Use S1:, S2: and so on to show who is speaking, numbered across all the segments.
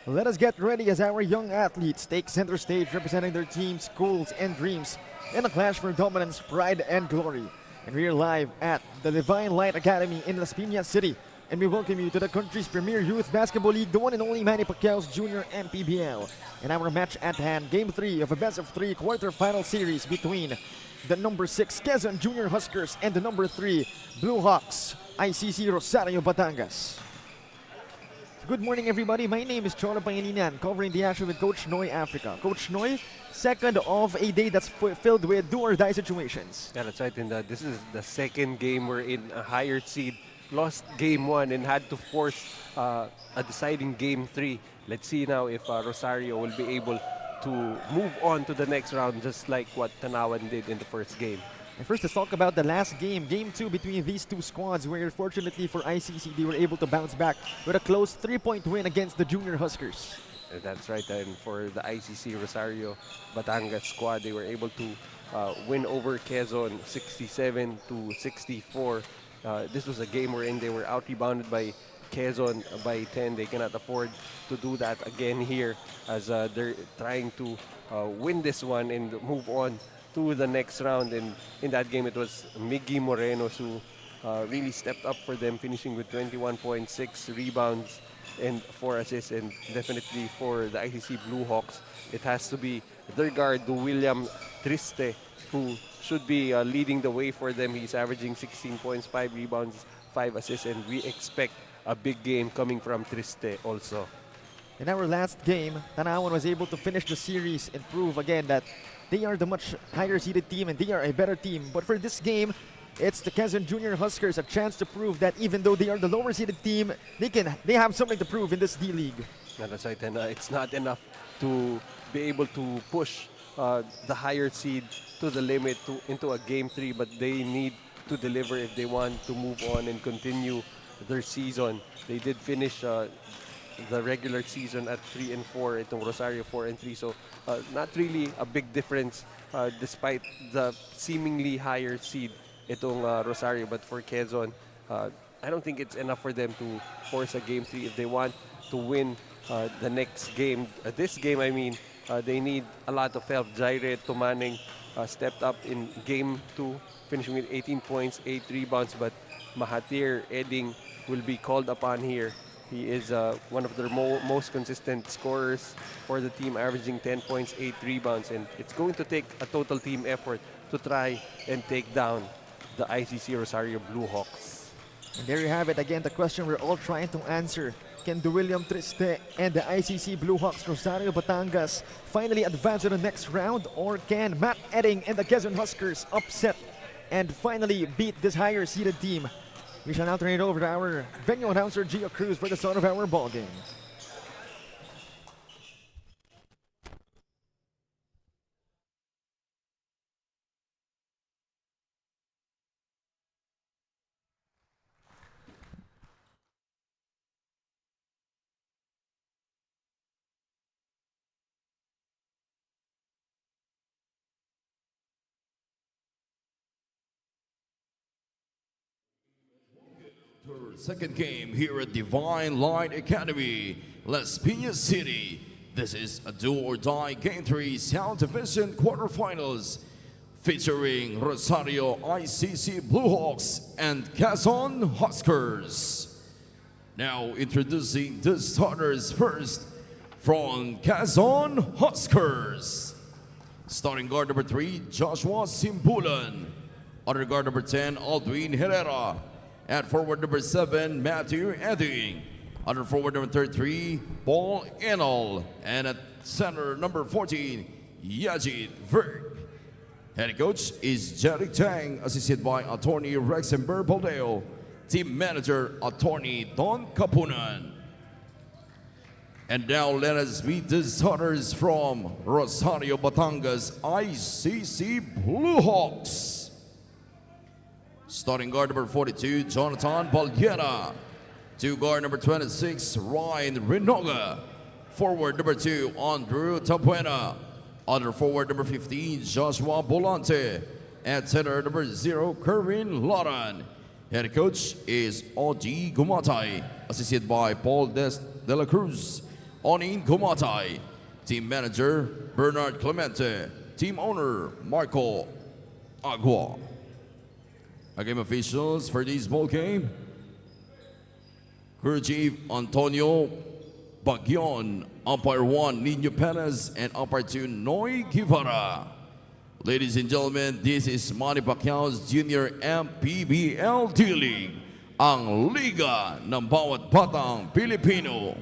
S1: Let us get ready as our young athletes take center stage representing their teams, schools, and dreams in a clash for dominance, pride, and glory. And we are live at the Divine Light Academy in Las Piñas City. And we welcome you to the country's premier youth basketball league, the one and only Manny Pacquiao's Junior MPBL. And our match at hand, Game 3 of a best-of-3 quarterfinal series between the number 6 Quezon Junior Huskers and the number 3 Bluehawks ICC Rosario Batangas. Good morning, everybody. My name is Cholo Pangilinan, covering the action with Coach Noy Africa. Coach Noy, second of a day that's filled with do-or-die situations.
S2: Yeah, that's right. And this is the second game we're in a higher seed. Lost game 1 and had to force a deciding game 3. Let's see now if Rosario will be able to move on to the next round, just like what Tanawan did in the first game.
S1: And first, let's talk about the last game, Game 2 between these two squads, where fortunately for ICC, they were able to bounce back with a close 3-point win against the Junior Huskers.
S2: That's right, and for the ICC Rosario Batangas squad, they were able to win over Quezon 67-64. This was a game wherein they were out-rebounded by Quezon by 10. They cannot afford to do that again here, as they're trying to win this one and move on to the next round. And in that game, it was Miggy Moreno who really stepped up for them, finishing with 21.6 rebounds and 4 assists. And definitely for the ICC Bluehawks, it has to be their guard, William Triste, who should be leading the way for them. He's averaging 16 points, 5 rebounds, 5 assists, and we expect a big game coming from Triste also.
S1: In our last game, Tanawan was able to finish the series and prove again that they are the much higher seeded team and they are a better team. But for this game, it's the Quezon Junior Huskers a chance to prove that even though they are the lower seeded team, they have something to prove in this D-League.
S2: Yeah, that's right, and it's not enough to be able to push the higher seed to the limit into a game 3, but they need to deliver if they want to move on and continue their season. They did finish the regular season at 3-4, itong Rosario 4-3, so not really a big difference despite the seemingly higher seed itong Rosario. But for Quezon, I don't think it's enough for them to force a game 3 if they want to win the next game. This game, I mean, they need a lot of help. Jaire Tumaneng stepped up in game 2, finishing with 18 points, 8 rebounds, but Mahathir Eding will be called upon here. He is one of their most consistent scorers for the team, averaging 10 points, 8 rebounds, and it's going to take a total team effort to try and take down the ICC Rosario Bluehawks.
S1: And there you have it again, the question we're all trying to answer. Can William Triste and the ICC Bluehawks Rosario Batangas finally advance to the next round, or can Matt Edding and the Quezon Huskers upset and finally beat this higher seeded team? We shall now turn it over to our venue announcer, Gio Cruz, for the start of our ball game.
S3: Second game here at Divine Light Academy, Las Piñas City. This is a do-or-die Game 3 South Division quarterfinals featuring Rosario ICC Bluehawks and Quezon Huskers. Now introducing the starters first from Quezon Huskers. Starting guard number 3, Joshua Simbulan. Other guard number 10, Aldwin Herrera. At forward number 7, Matthew Edding. Under forward number 33, Paul Enol. And at center number 14, Yajit Verg. Head coach is Jerry Tang, assisted by attorney Rexenberg Baldeo. Team manager, attorney Don Capunan. And now let us meet the starters from Rosario Batangas ICC Bluehawks. Starting guard number 42, Jonathan Balguera. To guard number 26, Ryan Rinoga. Forward number 2, Andrew Tapuena. Under forward number 15, Joshua Bolante. At center number 0, Kerwin Loran. Head coach is Oji Gumatay, assisted by Paul De La Cruz. Onin Kumatay. Team Manager, Bernard Clemente. Team Owner, Marco Agua. Our game officials for this ball game, Crew Chief Antonio Bagyon, Umpire 1, Nino Perez, and Umpire 2, Noy Guevara. Ladies and gentlemen, this is Manny Pacquiao's Junior MPBL D-League, ang Liga ng Bawat Batang Pilipino.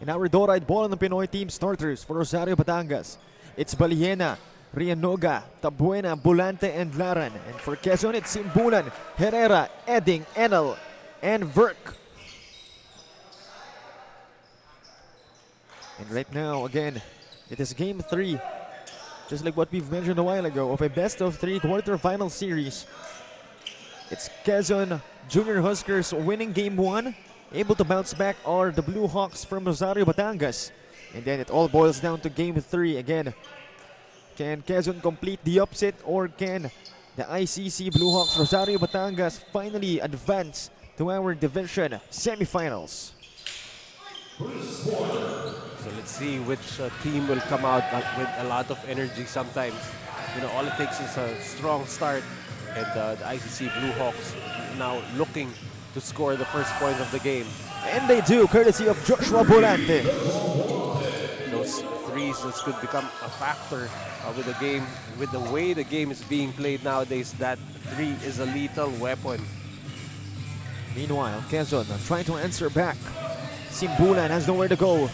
S1: In our door-eyed ball ng Pinoy team starters for Rosario Batangas, it's Baliena, Rianoga, Tabuena, Bulante, and Laran. And for Quezon, it's Simbulan, Herrera, Eding, Enel, and Verk. And right now, again, it is Game 3. Just like what we've mentioned a while ago, of a best-of-3 quarterfinal series. It's Quezon Junior Huskers winning Game 1. Able to bounce back are the Bluehawks from Rosario Batangas. And then it all boils down to Game 3 again. Can Quezon complete the upset, or can the ICC Bluehawks Rosario Batangas finally advance to our division semifinals?
S2: So let's see which team will come out with a lot of energy. Sometimes, you know, all it takes is a strong start, and the ICC Bluehawks now looking to score the first point of the game.
S1: And they do, courtesy of Joshua Bolante.
S2: Those threes could become a factor with the game, with the way the game is being played nowadays. That three is a lethal weapon.
S1: Meanwhile, Quezon trying to answer back. Simbulan has nowhere to go.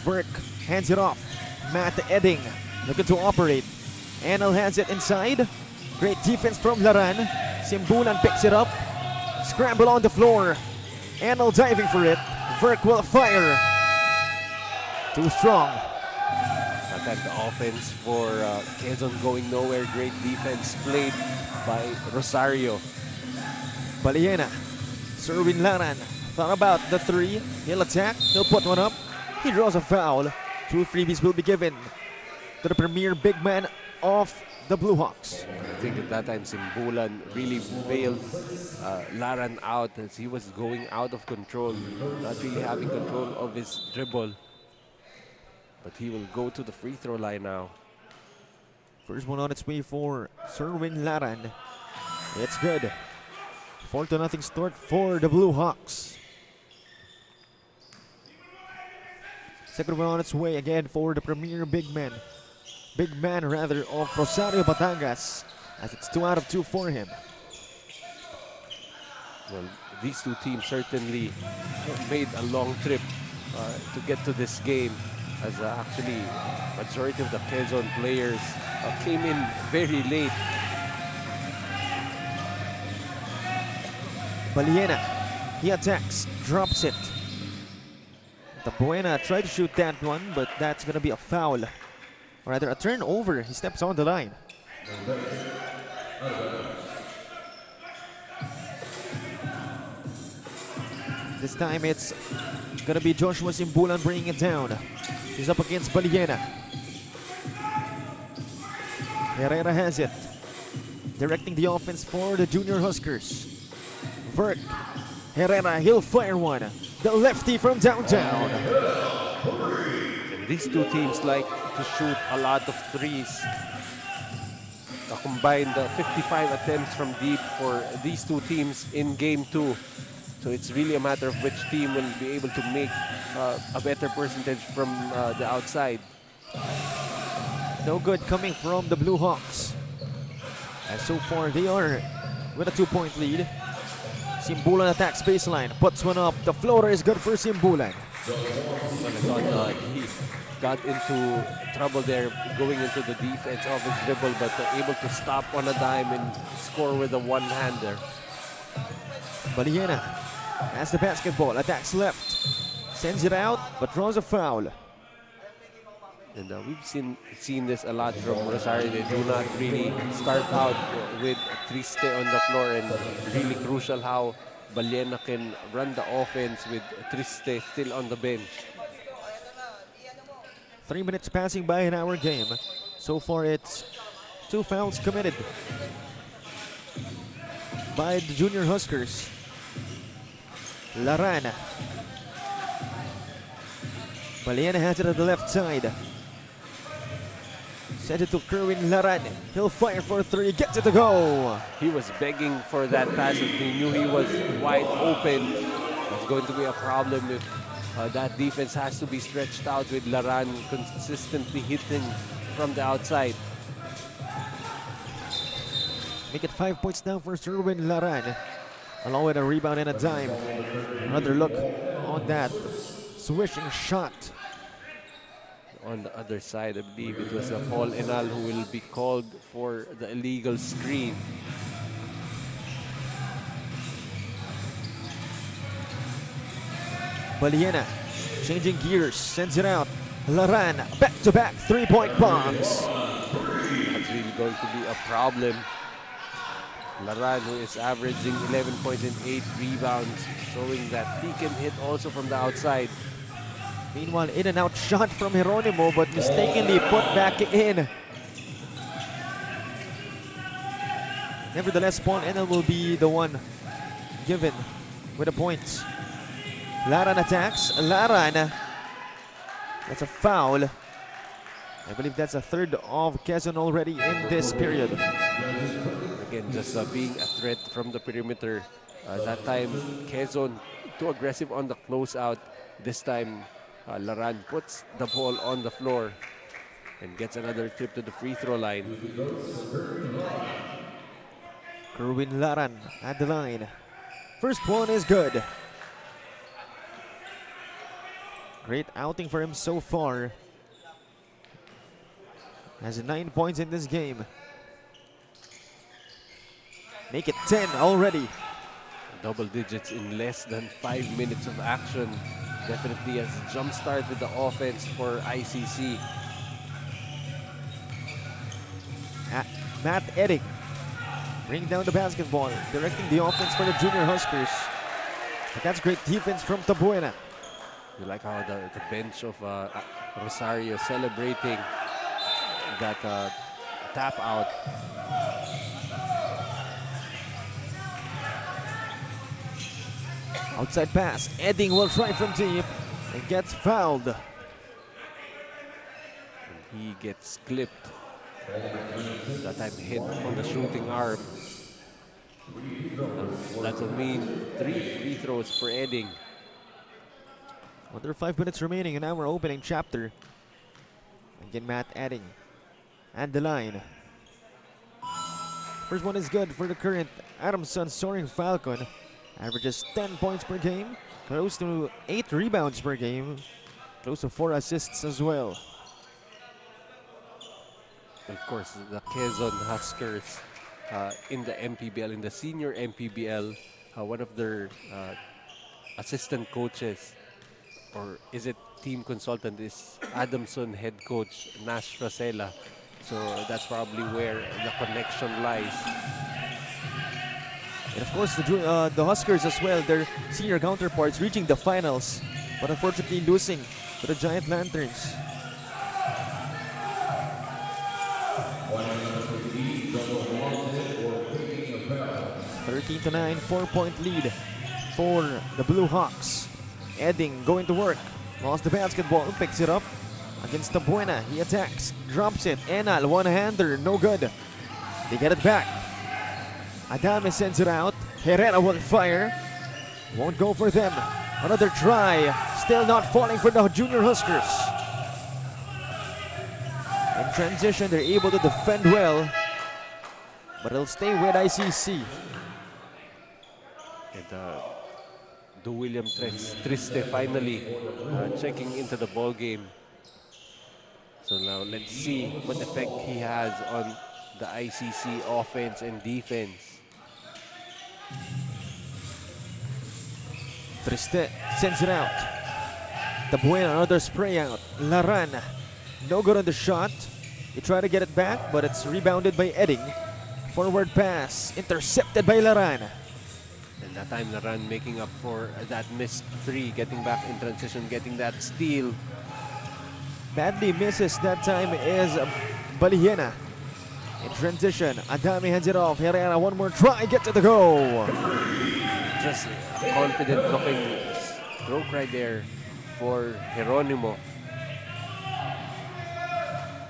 S1: Verk hands it off. Matt Edding looking to operate. Enel has it inside. Great defense from Laran. Simbulan picks it up. Scramble on the floor. Enel diving for it. Verk will fire. Too strong.
S2: That the offense for Quezon going nowhere. Great defense played by Rosario.
S1: Baliena. Serwin Laran thought about the three. He'll attack. He'll put one up. He draws a foul. 2 freebies will be given to the premier big man of the Bluehawks.
S2: I think at that time Simbulan really bailed Laran out as he was going out of control, not really having control of his dribble. But he will go to the free throw line now.
S1: First one on its way for Serwin Laran. It's good. 4-0 start for the Bluehawks. Second one on its way again for the premier big man. Big man rather of Rosario Batangas, as it's 2 out of 2 for him.
S2: Well, these two teams certainly made a long trip to get to this game, as actually majority of the Quezon players came in very late.
S1: Baliena, he attacks, drops it. Tabuena tried to shoot that one, but that's gonna be a foul. Or rather, a turnover. He steps on the line. This time it's gonna be Joshua Simbulan bringing it down. He's up against Baliena. Herrera has it. Directing the offense for the Junior Huskers. Verk. Herrera, he'll fire one. The lefty from downtown.
S2: And these two teams like to shoot a lot of threes. A combined 55 attempts from deep for these two teams in Game 2. So it's really a matter of which team will be able to make a better percentage from the outside.
S1: No good coming from the Bluehawks. As so far they are with a 2-point lead. Simbulan attacks baseline, puts one up. The floater is good for Simbulan.
S2: Well, I thought he got into trouble there going into the defense of his dribble, but able to stop on a dime and score with a one-hander.
S1: Baliena has the basketball, attacks left, sends it out, but draws a foul.
S2: And we've seen this a lot from Rosario. They do not really start out with Triste on the floor, and really crucial how Baliena can run the offense with Triste still on the bench.
S1: 3 minutes passing by in our game. So far it's 2 fouls committed by the Junior Huskers. Laran Baliena has it at the left side. Sent it to Kerwin Laran. He'll fire for three. Gets it to go.
S2: He was begging for that pass. He knew he was wide open. It's going to be a problem if that defense has to be stretched out with Laran consistently hitting from the outside.
S1: Make it 5 points now for Kerwin Laran. Along with a rebound and a dime. Another look on that swishing shot.
S2: On the other side, I believe it was Paul Enal who will be called for the illegal screen.
S1: Baliena changing gears, sends it out. Laran, back-to-back three-point bombs.
S2: That's really going to be a problem. Laran, who is averaging 11 points and 8 rebounds, showing that he can hit also from the outside.
S1: Meanwhile, in and out shot from Geronimo, but mistakenly put back in. Nevertheless, Paul Enel will be the one given with the points. Laran attacks. Laran. That's a foul. I believe that's a third of Quezon already in this period.
S2: Again, just being a threat from the perimeter. That time, Quezon too aggressive on the closeout. This time, Laran puts the ball on the floor and gets another trip to the free throw line.
S1: Kerwin Laran at the line. First one is good. Great outing for him so far. Has 9 points in this game. Make it 10 already.
S2: Double digits in less than 5 minutes of action. Definitely has jump-started the offense for ICC.
S1: Matt Edding bringing down the basketball, directing the offense for the Junior Huskers. But that's great defense from Tabuena.
S2: You like how the bench of Rosario celebrating that tap out.
S1: Outside pass. Edding will try from deep and gets fouled.
S2: And he gets clipped. That time hit on the shooting arm. That will mean 3 free throws for Edding.
S1: Under 5 minutes remaining in our opening chapter. Again, Matt Edding at the line. First one is good for the current Adamson Soaring Falcon. Averages 10 points per game, close to 8 rebounds per game, close to 4 assists as well.
S2: Of course, the Quezon Huskers in the MPBL, in the senior MPBL, one of their assistant coaches, or is it team consultant, is Adamson head coach Nash Rosella. So that's probably where the connection lies.
S1: And of course, the Huskers as well, their senior counterparts reaching the finals, but unfortunately losing to the Giant Lanterns. to 9, 4-point lead for the Bluehawks. Edding going to work, lost the basketball, picks it up against Tabuena. He attacks, drops it. Enal, one-hander, no good. They get it back. Adame sends it out. Herrera will fire. Won't go for them. Another try. Still not falling for the Junior Huskers. In transition, they're able to defend well, but it'll stay with ICC.
S2: And Do William Triste finally checking into the ball game. So now let's see what effect he has on the ICC offense and defense.
S1: Triste sends it out. Tabuena, another spray out. Laran, no good on the shot. He tried to get it back, but it's rebounded by Edding. Forward pass, intercepted by Laran.
S2: And that time Laran making up for that missed three, getting back in transition, getting that steal.
S1: Badly misses that time is Baliena. In transition, Adame hands it off. Herrera, one more try, gets it to go.
S2: Just a confident looking stroke right there for Geronimo.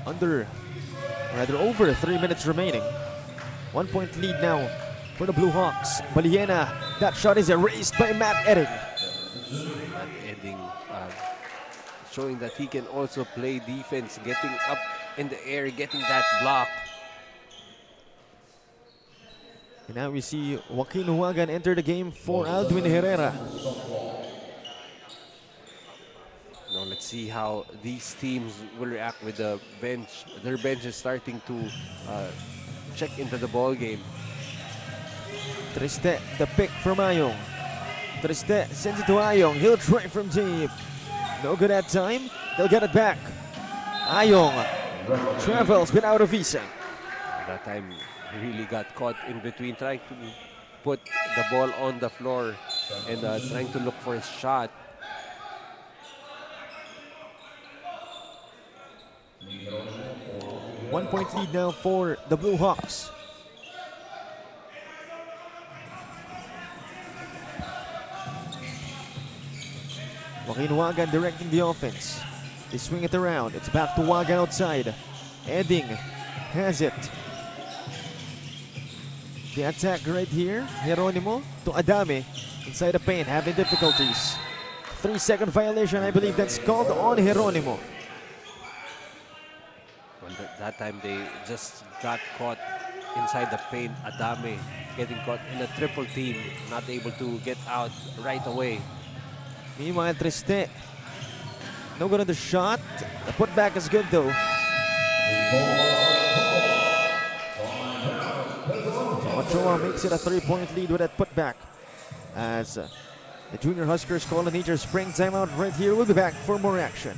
S1: over 3 minutes remaining. 1 point lead now for the Bluehawks. Baliena, that shot is erased by Matt Edding.
S2: Matt Edding showing that he can also play defense, getting up in the air, getting that block.
S1: And now we see Joaquin Huagan enter the game for Aldwin Herrera.
S2: Now let's see how these teams will react with the bench. Their bench is starting to check into the ball game.
S1: Triste, the pick from Ayong. Triste sends it to Ayong. He'll try from deep. No good that time. They'll get it back. Ayong travels without a visa.
S2: That time he really got caught in between, trying to put the ball on the floor and trying to look for a shot.
S1: One point lead now for the Bluehawks. Joaquin Huagan directing the offense. They swing it around. It's back to Huagan outside. Edding has it. The attack right here. Jeronimo to Adame inside the paint, having difficulties. 3-second violation, I believe that's called on Jeronimo.
S2: Well, that time they just got caught inside the paint. Adame getting caught in a triple team, not able to get out right away.
S1: Meanwhile, Triste, no good on the shot. The putback is good though. Ochoa makes it a 3-point lead with that putback. As the Junior Huskers call a major spring timeout right here. We'll be back for more action.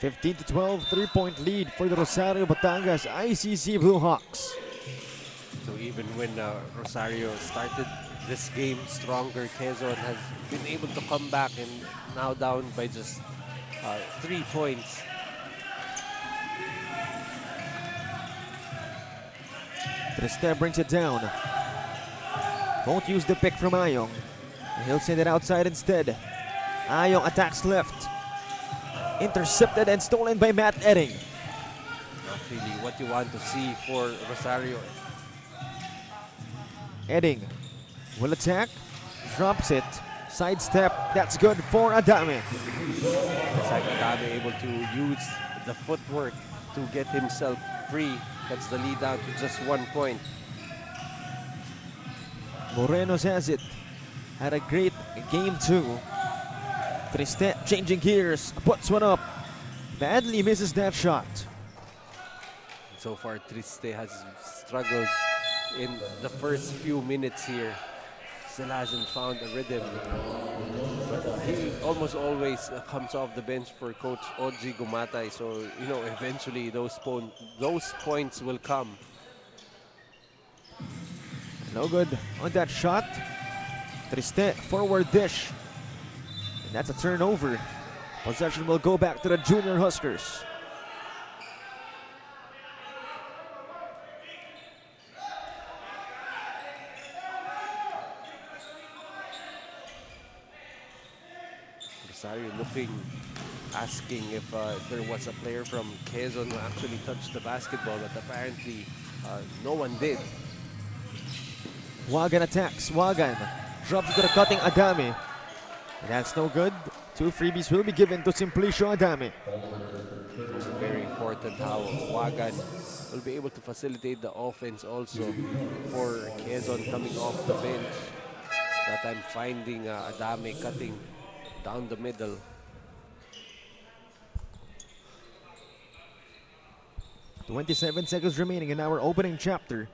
S1: (15-12), 3-point lead for the Rosario Batangas ICC Bluehawks.
S2: So even when Rosario started this game stronger, Quezon has been able to come back and now down by just 3 points.
S1: Triste brings it down. Won't use the pick from Ayong. He'll send it outside instead. Ayong attacks left. Intercepted and stolen by Matt Edding.
S2: Not really what you want to see for Rosario.
S1: Edding will attack, drops it, sidestep. That's good for Adame.
S2: It's like Adame able to use the footwork to get himself free. That's the lead down to just 1 point.
S1: Morenos has it. Had a great game too. Triste changing gears, puts one up. Badly misses that shot.
S2: So far, Triste has struggled in the first few minutes here. Still hasn't found a rhythm. But he almost always comes off the bench for Coach Oji Gumatay. So, you know, eventually those points will come.
S1: No good on that shot. Triste, forward dish. And that's a turnover. Possession will go back to the Junior Huskers.
S2: Rosario asking if there was a player from Quezon who actually touched the basketball, but apparently no one did.
S1: Huagan attacks. Huagan drops to the cutting Adame. That's no good. 2 freebies will be given to Simplicio Adame.
S2: Also very important how Wagan will be able to facilitate the offense also for Quezon coming off the bench. That time finding Adame cutting down the middle.
S1: "27 seconds remaining in our opening chapter.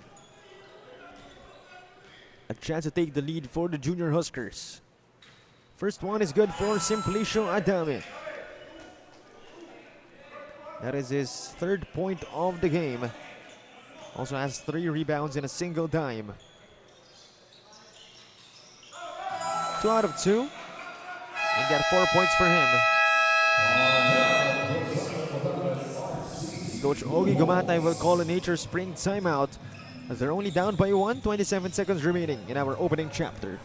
S1: A chance to take the lead for the Junior Huskers. First one is good for Simplicio Adame. That is his 3rd point of the game. Also has 3 rebounds and a single dime. 2 out of 2. And got 4 points for him. Coach Ogie Gumatay will call a Nature Spring timeout as they're only down by 1, 27 seconds remaining in our opening chapter.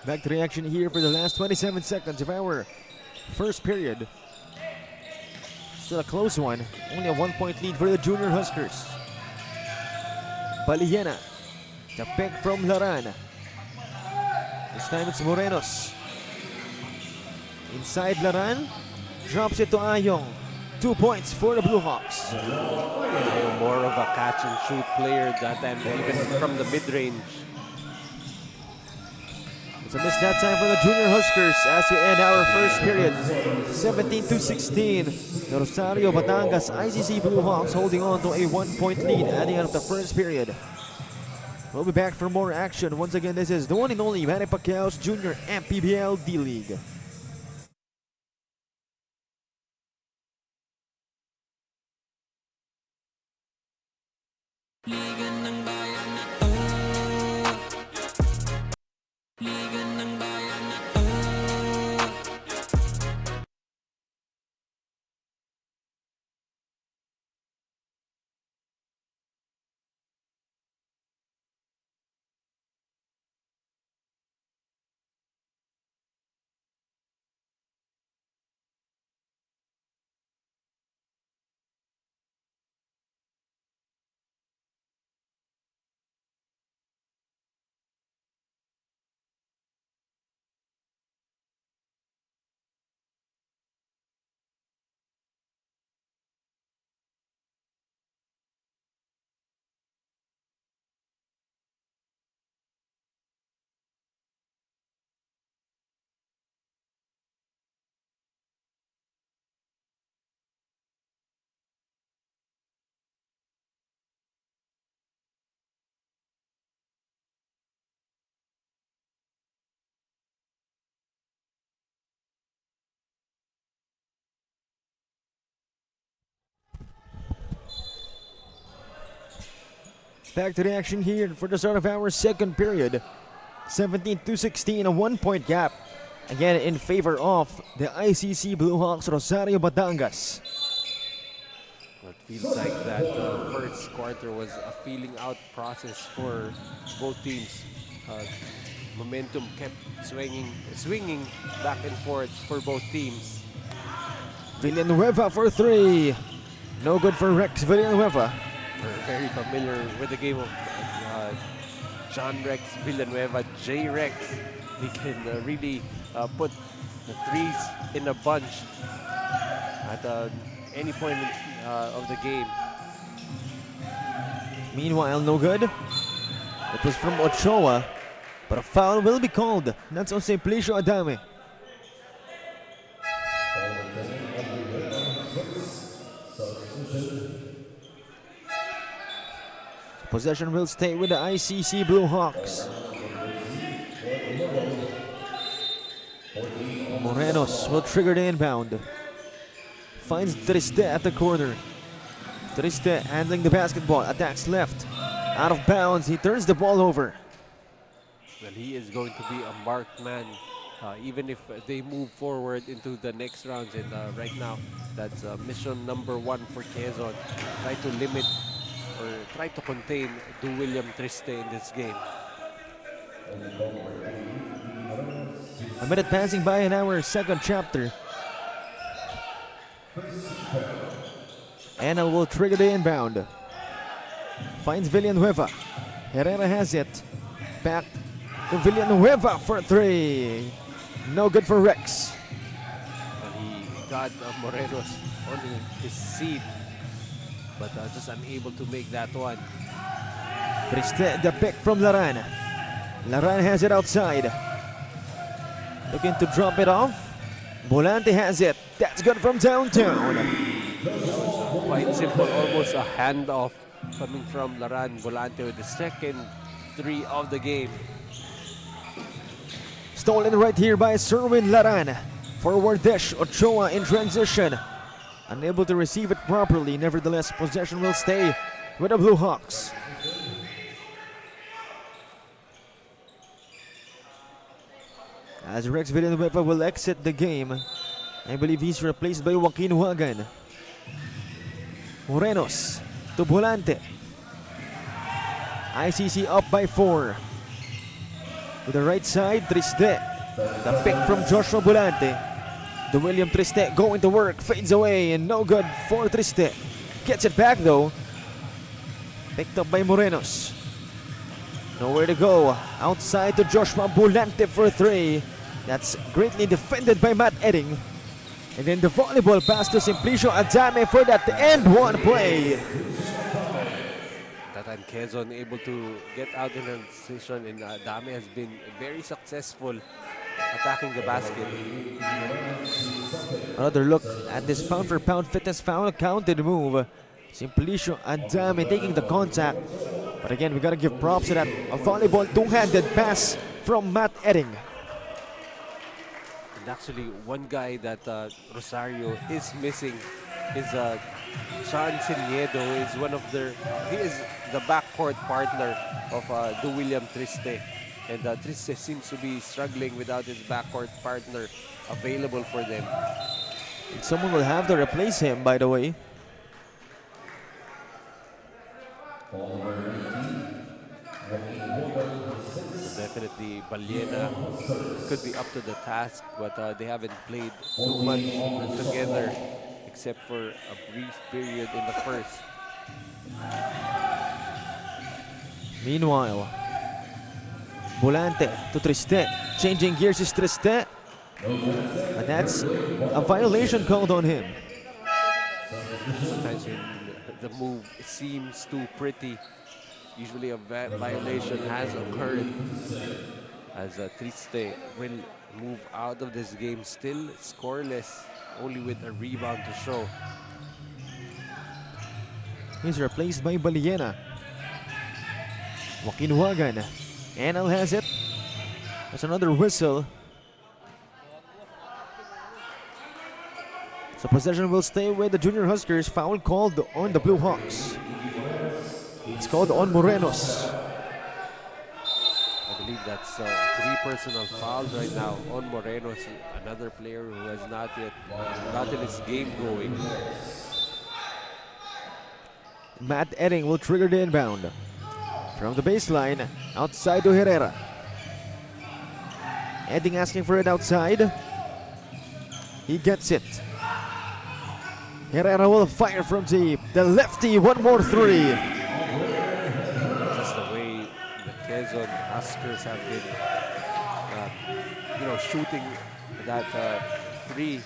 S1: Back to the action here for the last 27 seconds of our first period. Still a close one. Only a 1-point lead for the Junior Huskers. Baliena. The pick from Laran. This time it's Morenos. Inside Laran. Drops it to Ayong. 2 points for the Bluehawks.
S2: More of a catch and shoot player that time, even from the mid-range.
S1: It's a miss that time for the Junior Huskers as we end our first period. 17-16. The Rosario Batangas ICC Bluehawks holding on to a 1-point lead at the end of the first period. We'll be back for more action. Once again, this is the one and only Manny Pacquiao's Junior MPBL D-League. Back to the action here for the start of our second period. 17-16, a 1-point gap. Again in favor of the ICC Bluehawks Rosario Batangas.
S2: It feels like that first quarter was a feeling out process for both teams. Momentum kept swinging back and forth for both teams.
S1: Villanueva for 3. No good for Rex Villanueva.
S2: We're very familiar with the game of John Rex Villanueva, J Rex. He can really put the threes in a bunch at any point of the game.
S1: Meanwhile, no good. It was from Ochoa, but a foul will be called. That's on Simplicio Adame. Possession will stay with the ICC Bluehawks. Morenos will trigger the inbound. Finds Triste at the corner. Triste handling the basketball, attacks left. Out of bounds, he turns the ball over.
S2: Well, he is going to be a marked man, even if they move forward into the next rounds. And right now, that's mission number 1 for Quezon. Try to limit or try to contain William Triste in this game.
S1: A minute passing by in our second chapter. Anna will trigger the inbound. Finds Villanueva. Herrera has it. Back to Villanueva for 3. No good for Rex.
S2: And he got Morenos on his seat, but just unable to make that one.
S1: Triste, the pick from Laran. Laran has it outside. Looking to drop it off. Volante has it. That's good from downtown.
S2: Quite simple, almost a handoff coming from Laran Volante with the second 3 of the game.
S1: Stolen right here by Serwin Laran. Forward dish, Ochoa in transition. Unable to receive it properly. Nevertheless, possession will stay with the Bluehawks. As Rex Villanueva will exit the game, I believe he's replaced by Joaquin Huagan. Morenos to Volante. ICC up by 4. To the right side, Triste. The pick from Joshua Volante. The William Triste going to work, fades away, and no good for Triste. Gets it back though. Picked up by Morenos. Nowhere to go. Outside to Joshua Volante for 3. That's greatly defended by Matt Edding. And then the volleyball pass to Simplicio Adame for that end one play.
S2: That time Quezon able to get out in a position, and Adame has been very successful attacking the basket.
S1: Another look at this pound for pound fitness foul counted move. Simplicio Adame taking the contact. But again, we gotta give props to that a volleyball two-handed pass from Matt Edding.
S2: And actually, one guy that Rosario is missing is Sean Siniedo. Is one of their, he is the backcourt partner of William Triste. And Triste seems to be struggling without his backcourt partner available for them.
S1: And someone will have to replace him, by the way.
S2: Definitely Baliena could be up to the task, but they haven't played too much together except for a brief period in the first.
S1: Meanwhile, Volante to Triste. Changing gears is Triste. And that's a violation called on him.
S2: Sometimes when the move seems too pretty, usually a violation has occurred, as Triste will move out of this game still scoreless, only with a rebound to show.
S1: He's replaced by Baliena. Joaquin Huagan. Anal has it. That's another whistle. So possession will stay with the Junior Huskers. Foul called on the Bluehawks. It's called on Morenos.
S2: I believe that's 3 personal fouls right now on Morenos, another player who has not yet gotten his game going.
S1: Matt Edding will trigger the inbound. From the baseline, outside to Herrera. Edding asking for it outside. He gets it. Herrera will fire from deep. The lefty, one more 3.
S2: Just the way the Quezon Huskers have been, shooting that 3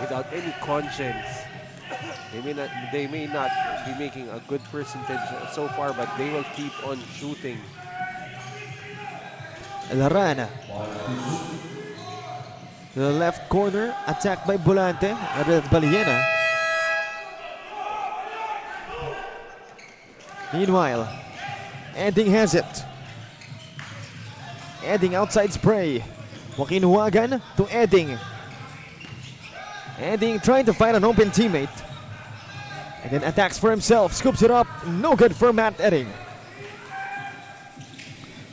S2: without any conscience. They may not be making a good percentage so far, but they will keep on shooting
S1: Laran. To the left corner, attacked by Volante. Baliena. Meanwhile, Eding has it. Eding outside spray. Joaquin Huagan to Eding. Eding trying to find an open teammate. And then attacks for himself. Scoops it up. No good for Matt Eding.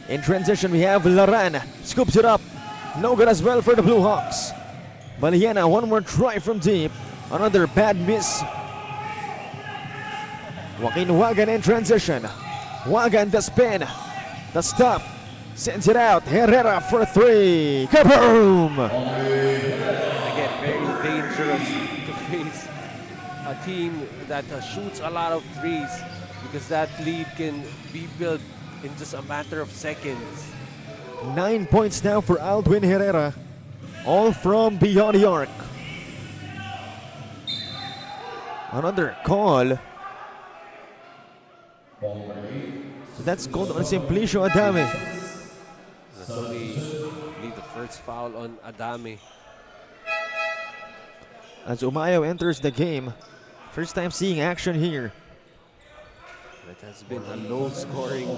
S1: In transition, we have Laran. Scoops it up. No good as well for the Bluehawks. Baliena, one more try from deep. Another bad miss. Joaquin Huagan in transition. Huagan the spin. The stop. Sends it out. Herrera for three. Kaboom!
S2: Again, very dangerous to face a team that shoots a lot of threes, because that lead can be built in just a matter of seconds.
S1: 9 points now for Aldwin Herrera. All from beyond the arc. Another call. So that's called on Simplicio Adame.
S2: That's only the first foul on Adame.
S1: As Umayo enters the game. First time seeing action here.
S2: It has been a low-scoring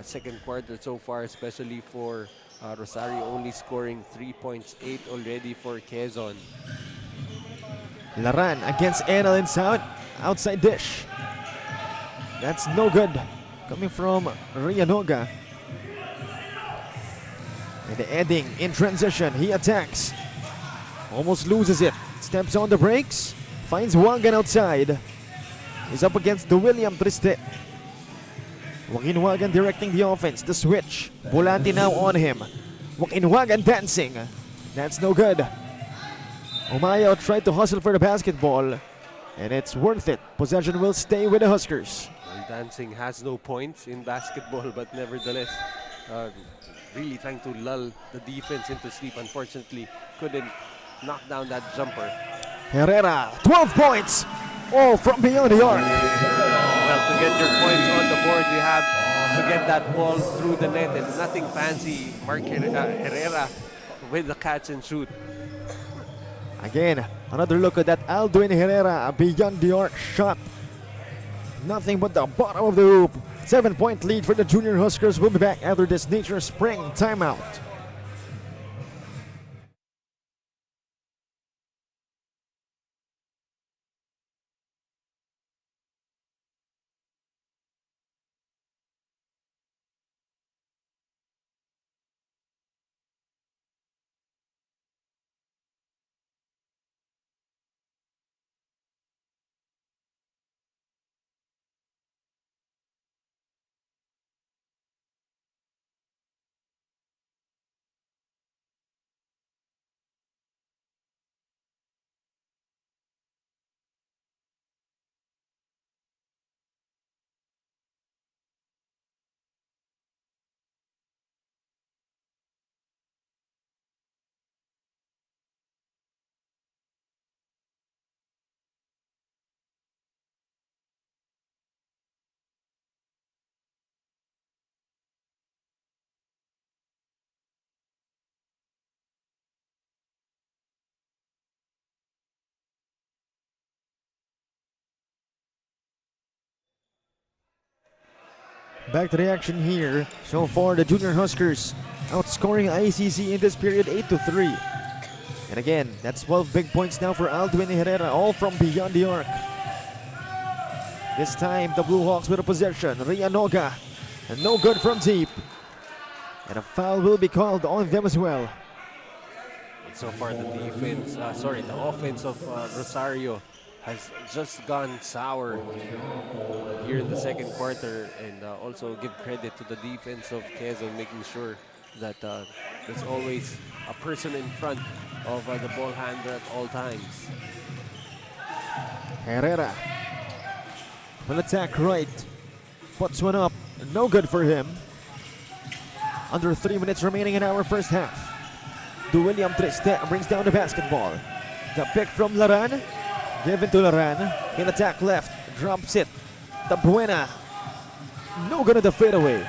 S2: second quarter so far, especially for Rosario, only scoring 3.8 already for Quezon.
S1: Laran against Enel in South. Outside dish. That's no good. Coming from Rianoga. And Eding in transition. He attacks. Almost loses it. Steps on the brakes. Finds Huagan outside. He's up against the William Triste. Joaquin Huagan directing the offense. The switch. Volante now on him. Joaquin Huagan dancing. That's no good. Umayo tried to hustle for the basketball. And it's worth it. Possession will stay with the Huskers.
S2: Well, dancing has no points in basketball, but nevertheless, really trying to lull the defense into sleep. Unfortunately, couldn't knock down that jumper.
S1: Herrera, 12 points. All from beyond the arc.
S2: Well, to get your points on the board, you have to get that ball through the net, and nothing fancy. Mark Herrera with the catch and shoot.
S1: Again, another look at that Aldwin Herrera, a beyond the arc shot. Nothing but the bottom of the hoop. 7-point lead for the Junior Huskers. Will be back after this Nature Spring timeout. Back to the action here. So far, the Junior Huskers outscoring ICC in this period 8-3. And again, that's 12 big points now for Aldwin Herrera, all from beyond the arc. This time, the Bluehawks with a possession. Rianoga, and no good from deep. And a foul will be called on them as well.
S2: And so far, the offense of Rosario has just gone sour here in the second quarter, and also give credit to the defense of Quezon, making sure that there's always a person in front of the ball handler at all times.
S1: Herrera will attack right. Puts one up. No good for him. Under 3 minutes remaining in our first half. To William Triste brings down the basketball. The pick from Laran. Given to Laran. He'll attack left. Drops it. The Buena. No good at the fadeaway.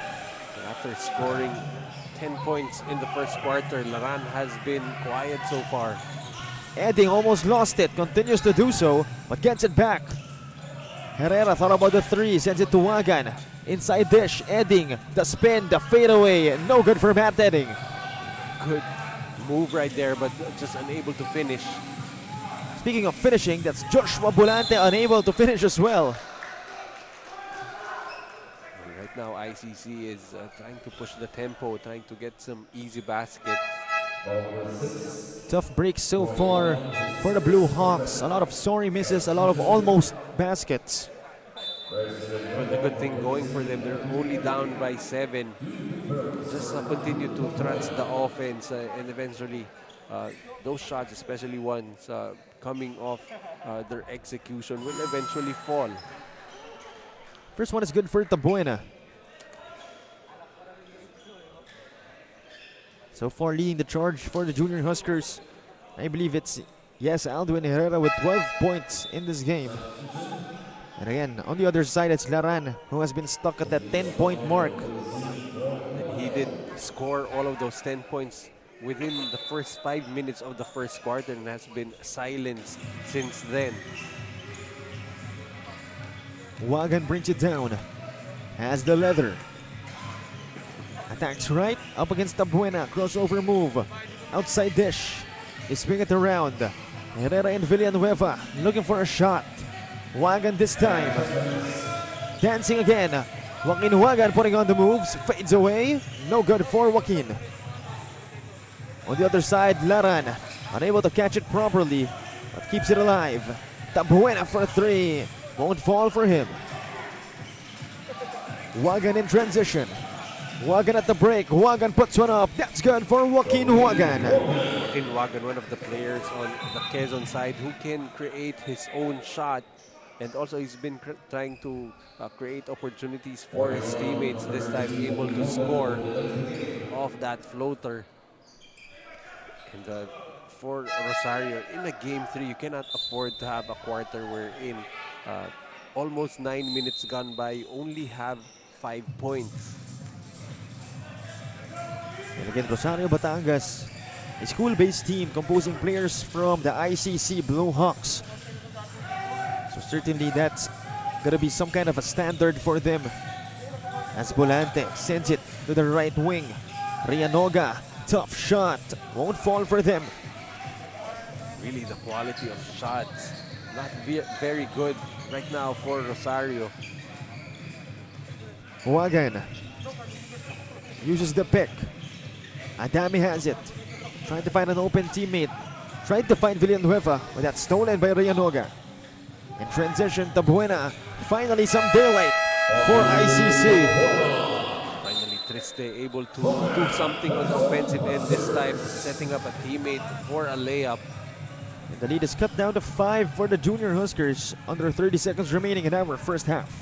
S2: After scoring 10 points in the first quarter. Laran has been quiet so far.
S1: Edding almost lost it, continues to do so, but gets it back. Herrera thought about the three, sends it to Wagan. Inside dish, Edding, the spin, the fadeaway, no good for Matt Edding.
S2: Good move right there, but just unable to finish.
S1: Speaking of finishing, that's Joshua Bulante unable to finish as well.
S2: Right now, ICC is trying to push the tempo, trying to get some easy baskets.
S1: Tough break so far for the Blue Hawks. A lot of sorry misses, a lot of almost baskets.
S2: But the good thing going for them, they're only down by 7. Just continue to trust the offense and eventually those shots, especially ones coming off their execution, will eventually fall.
S1: First one is good for Tabuena. So far leading the charge for the Junior Huskers. I believe it's, yes, Alduin Herrera with 12 points in this game. And again, on the other side, it's Laran who has been stuck at that 10-point mark.
S2: And he did score all of those 10 points within the first 5 minutes of the first quarter and has been silenced since then.
S1: Wagan brings it down. Has the leather. Attacks right, up against Tabuena. Crossover move. Outside dish. They swing it around. Herrera and Villanueva looking for a shot. Wagan this time. Dancing again. Joaquin Wagan putting on the moves. Fades away. No good for Joaquin. On the other side, Laran unable to catch it properly, but keeps it alive. Tabuena for 3. Won't fall for him. Wagan in transition. Wagan at the break. Wagan puts one up. That's good for Joaquin Wagan.
S2: Joaquin Wagan, one of the players on the Quezon side who can create his own shot. And also he's been trying to create opportunities for his teammates. This time able to score off that floater. And for Rosario, in a game 3, you cannot afford to have a quarter wherein almost 9 minutes gone by, you only have 5 points.
S1: And again, Rosario Batangas, a school-based team composing players from the ICC Bluehawks. So certainly that's gonna be some kind of a standard for them. As Bolante sends it to the right wing. Rianoga, tough shot, won't fall for them.
S2: Really, the quality of shots, not very good right now for Rosario.
S1: Wagan uses the pick. Adami has it. Trying to find an open teammate. Tried to find Villanueva, but that's stolen by Rianoga. In transition, Tabuena. Finally some daylight for ICC.
S2: Finally, Triste able to do something on the offensive end this time, setting up a teammate for a layup.
S1: And the lead is cut down to 5 for the Junior Huskers. Under 30 seconds remaining in our first half.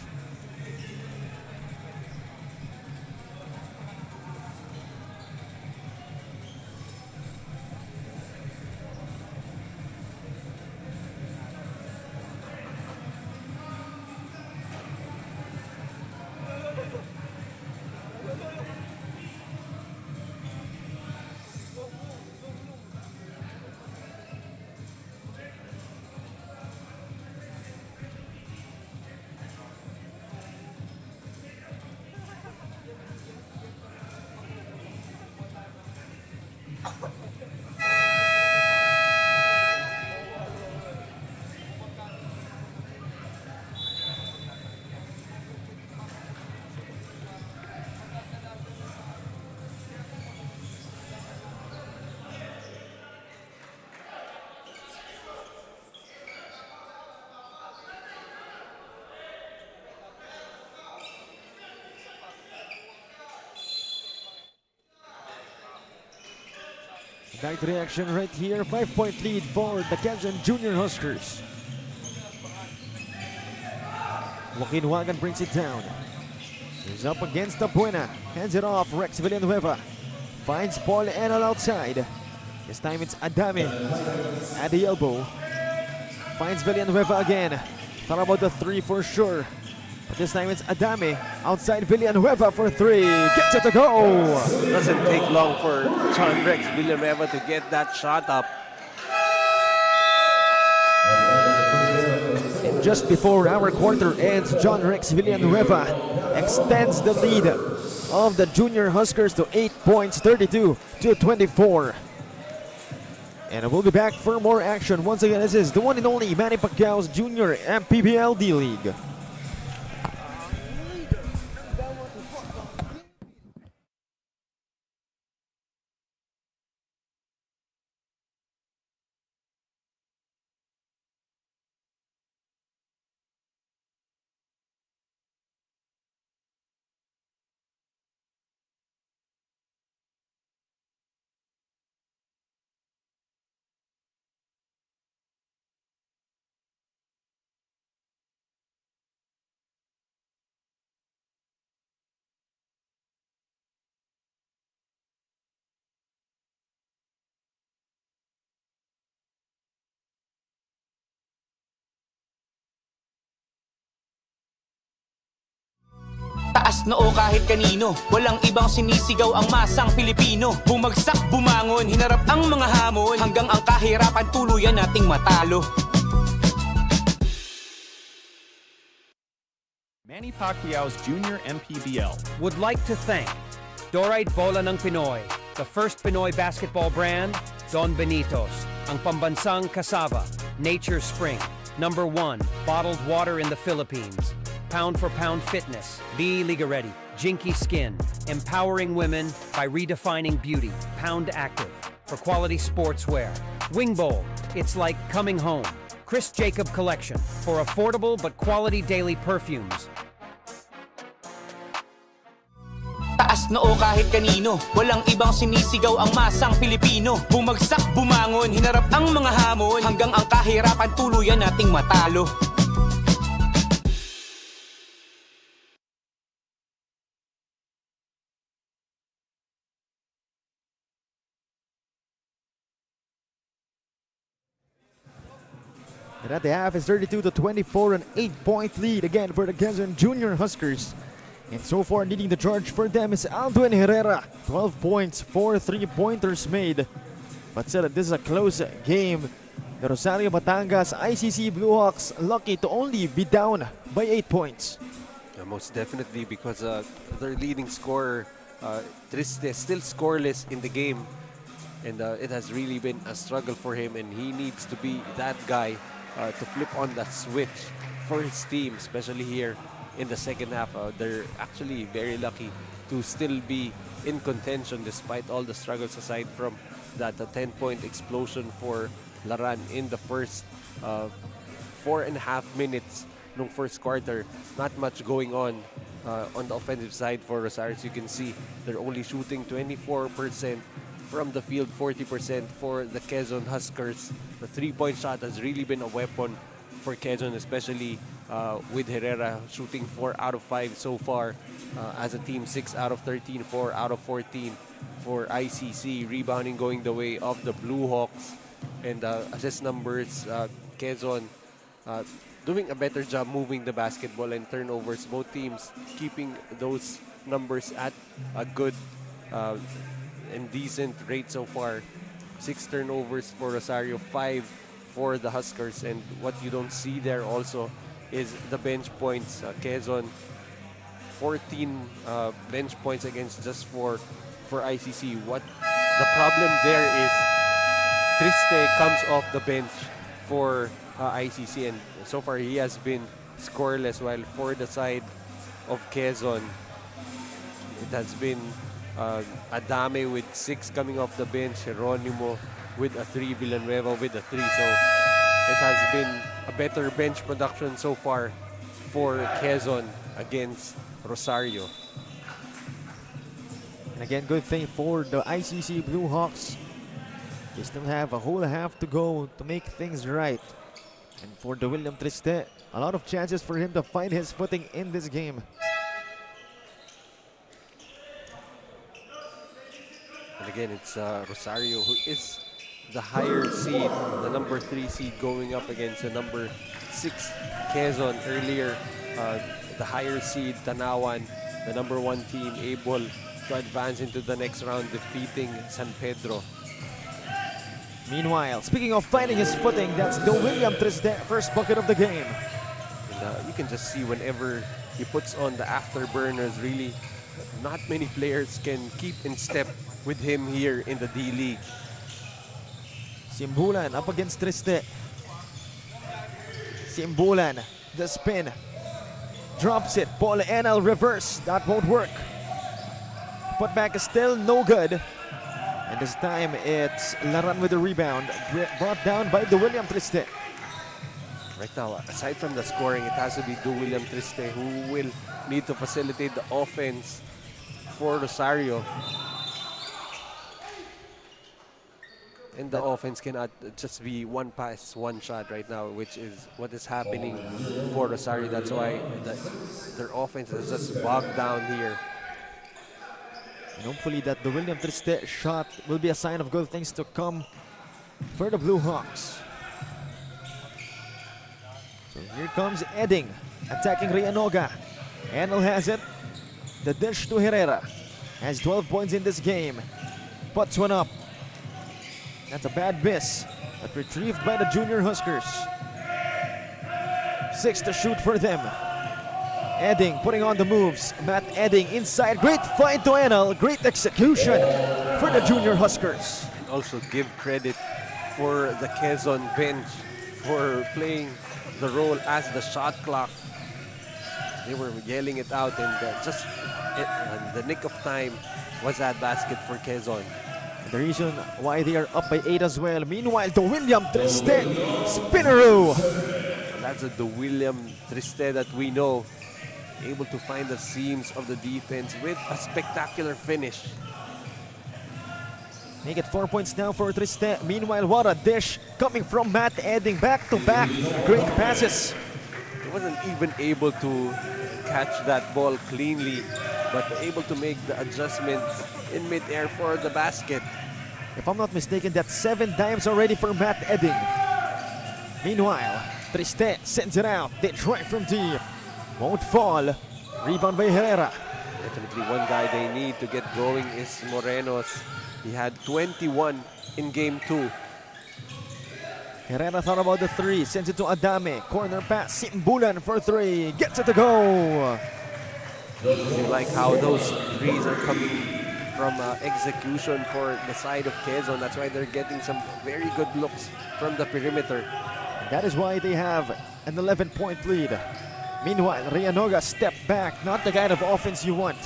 S1: Right reaction right here. 5-point lead for the Quezon Junior Huskers. Joaquin Wagan brings it down. He's up against Tabuena. Hands it off. Rex Villanueva finds Paul Enel outside. This time it's Adame at the elbow. Finds Villanueva again. Thought about the 3 for sure. But this time it's Adame outside Villanueva for three. Gets it to go.
S2: Doesn't take long for John Rex Villanueva to get that shot up.
S1: And just before our quarter ends, John Rex Villanueva extends the lead of the Junior Huskers to 8 points, 32-24. And we'll be back for more action. Once again, this is the one and only Manny Pacquiao's Junior MPBL D-League.
S4: Taas noo kahit kanino, walang ibang sinisigaw ang masang Pilipino. Bumagsak, bumangon, hinarap ang mga hamon, hanggang ang kahirapan tuluyan nating matalo.
S5: Manny Pacquiao's Junior MPBL would like to thank Dorite Bola ng Pinoy, the first Pinoy basketball brand, Don Benitos, ang pambansang Cassava, Nature Spring, #1 bottled water in the Philippines, Pound for Pound Fitness, Be Liga Ready, Jinky Skin, empowering women by redefining beauty, Pound Active, for quality sportswear, Wing Bowl, it's like coming home, Chris Jacob Collection, for affordable but quality daily perfumes.
S4: Taas noo kahit kanino, walang ibang sinisigaw ang masang Pilipino. Bumagsak, bumangon, hinarap ang mga hamon, hanggang ang kahirapan tuluyan nating matalo.
S1: And at the half is 32-24, an 8-point lead again for the Quezon Junior Huskers. And so far leading the charge for them is Alduin Herrera, 12 points, 4 3-pointers made. But still, this is a close game. The Rosario Batangas ICC Bluehawks lucky to only be down by 8 points.
S2: Yeah, most definitely, because their leading scorer, Triste, is still scoreless in the game. And it has really been a struggle for him, and he needs to be that guy to flip on that switch for his team, especially here in the second half. They're actually very lucky to still be in contention despite all the struggles, aside from that 10-point explosion for Laran in the first 4.5 minutes ng first quarter. Not much going on the offensive side for Rosario. As you can see, they're only shooting 24% from the field, 40% for the Quezon Huskers. The three-point shot has really been a weapon for Quezon, especially with Herrera shooting 4 out of 5 so far. As a team, 6 out of 13, 4 out of 14 for ICC. Rebounding going the way of the Bluehawks. And assist numbers, Quezon doing a better job moving the basketball, and turnovers, both teams keeping those numbers at a good and decent rate so far. 6 turnovers for Rosario, 5 for the Huskers. And what you don't see there also is the bench points. Quezon, 14 bench points against just for ICC. What the problem there is, Triste comes off the bench for ICC, and so far he has been scoreless, while for the side of Quezon, it has been Adame with 6 coming off the bench, Geronimo with a 3, Villanueva with a 3. So it has been a better bench production so far for Quezon against Rosario.
S1: And again, good thing for the ICC Bluehawks. They still have a whole half to go to make things right. And for the William Triste, a lot of chances for him to find his footing in this game.
S2: And again, it's Rosario who is the higher seed, the #3 seed, going up against the #6 Quezon. Earlier the higher seed, Tanawan, the #1 team, able to advance into the next round, defeating San Pedro.
S1: Meanwhile, speaking of finding his footing, that's the William Triste, first bucket of the game.
S2: And, you can just see whenever he puts on the afterburners, really, not many players can keep in step with him here in the D-League.
S1: Simbulan up against Triste. Simbulan, the spin. Drops it. Paul Enal reverse. That won't work. Put back is still no good. And this time it's Laran with the rebound. Brought down by the William Triste.
S2: Right now, aside from the scoring, it has to be William Triste who will need to facilitate the offense for Rosario. And the offense cannot just be one pass, one shot right now, which is what is happening for Rosario. That's why their offense is just bogged down here.
S1: And hopefully that the William Triste shot will be a sign of good things to come for the Bluehawks. So here comes Edding, attacking Rianoga. Enel has it. The dish to Herrera. Has 12 points in this game. Puts one up. That's a bad miss, but retrieved by the Junior Huskers. 6 to shoot for them. Edding putting on the moves. Matt Edding inside. Great fight to Enel. Great execution for the Junior Huskers.
S2: And also give credit for the Quezon bench for playing the role as the shot clock. They were yelling it out, and just the nick of time was that basket for Quezon.
S1: The reason why they are up by 8 as well. Meanwhile, the William Triste spinneroo.
S2: That's the William Triste that we know, able to find the seams of the defense with a spectacular finish.
S1: Make it 4 points now for Triste. Meanwhile, what a dish coming from Matt Edding. Back to back, great passes.
S2: He wasn't even able to catch that ball cleanly, but able to make the adjustments in mid-air for the basket.
S1: If I'm not mistaken, that's 7 dimes already for Matt Edding. Meanwhile, Triste sends it out. They try from deep. Won't fall. Rebound by Herrera.
S2: Definitely one guy they need to get going is Morenos. He had 21 in game 2.
S1: Herrera thought about the 3. Sends it to Adame. Corner pass. Simbulan for 3. Gets it to go.
S2: I like how those threes are coming from execution for the side of Quezon. That's why they're getting some very good looks from the perimeter.
S1: That is why they have an 11-point lead. Meanwhile, Rianoga step back. Not the kind of offense you want.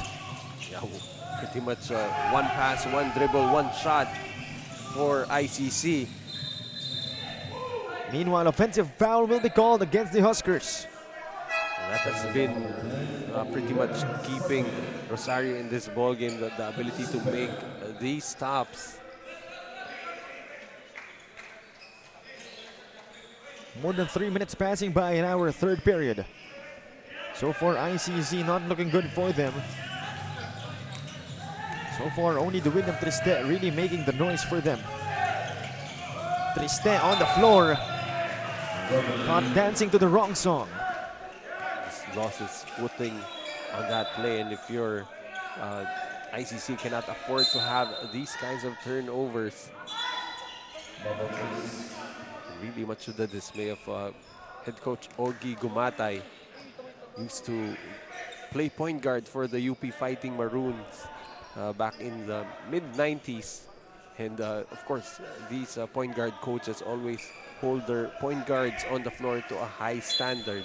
S2: Yeah, pretty much one pass, one dribble, one shot for ICC.
S1: Meanwhile, offensive foul will be called against the Huskers.
S2: That has been pretty much keeping Rosario in this ball game, the ability to make these stops.
S1: More than 3 minutes passing by in our third period. So far, ICC not looking good for them. So far, only the William Triste really making the noise for them. Triste on the floor. Caught dancing to the wrong song.
S2: Just lost his footing on that play, and if you're ICC cannot afford to have these kinds of turnovers. Really much to the dismay of head coach Ogie Gumatay. Used to play point guard for the UP Fighting Maroons back in the mid-90s. And of course, these point guard coaches always hold their point guards on the floor to a high standard.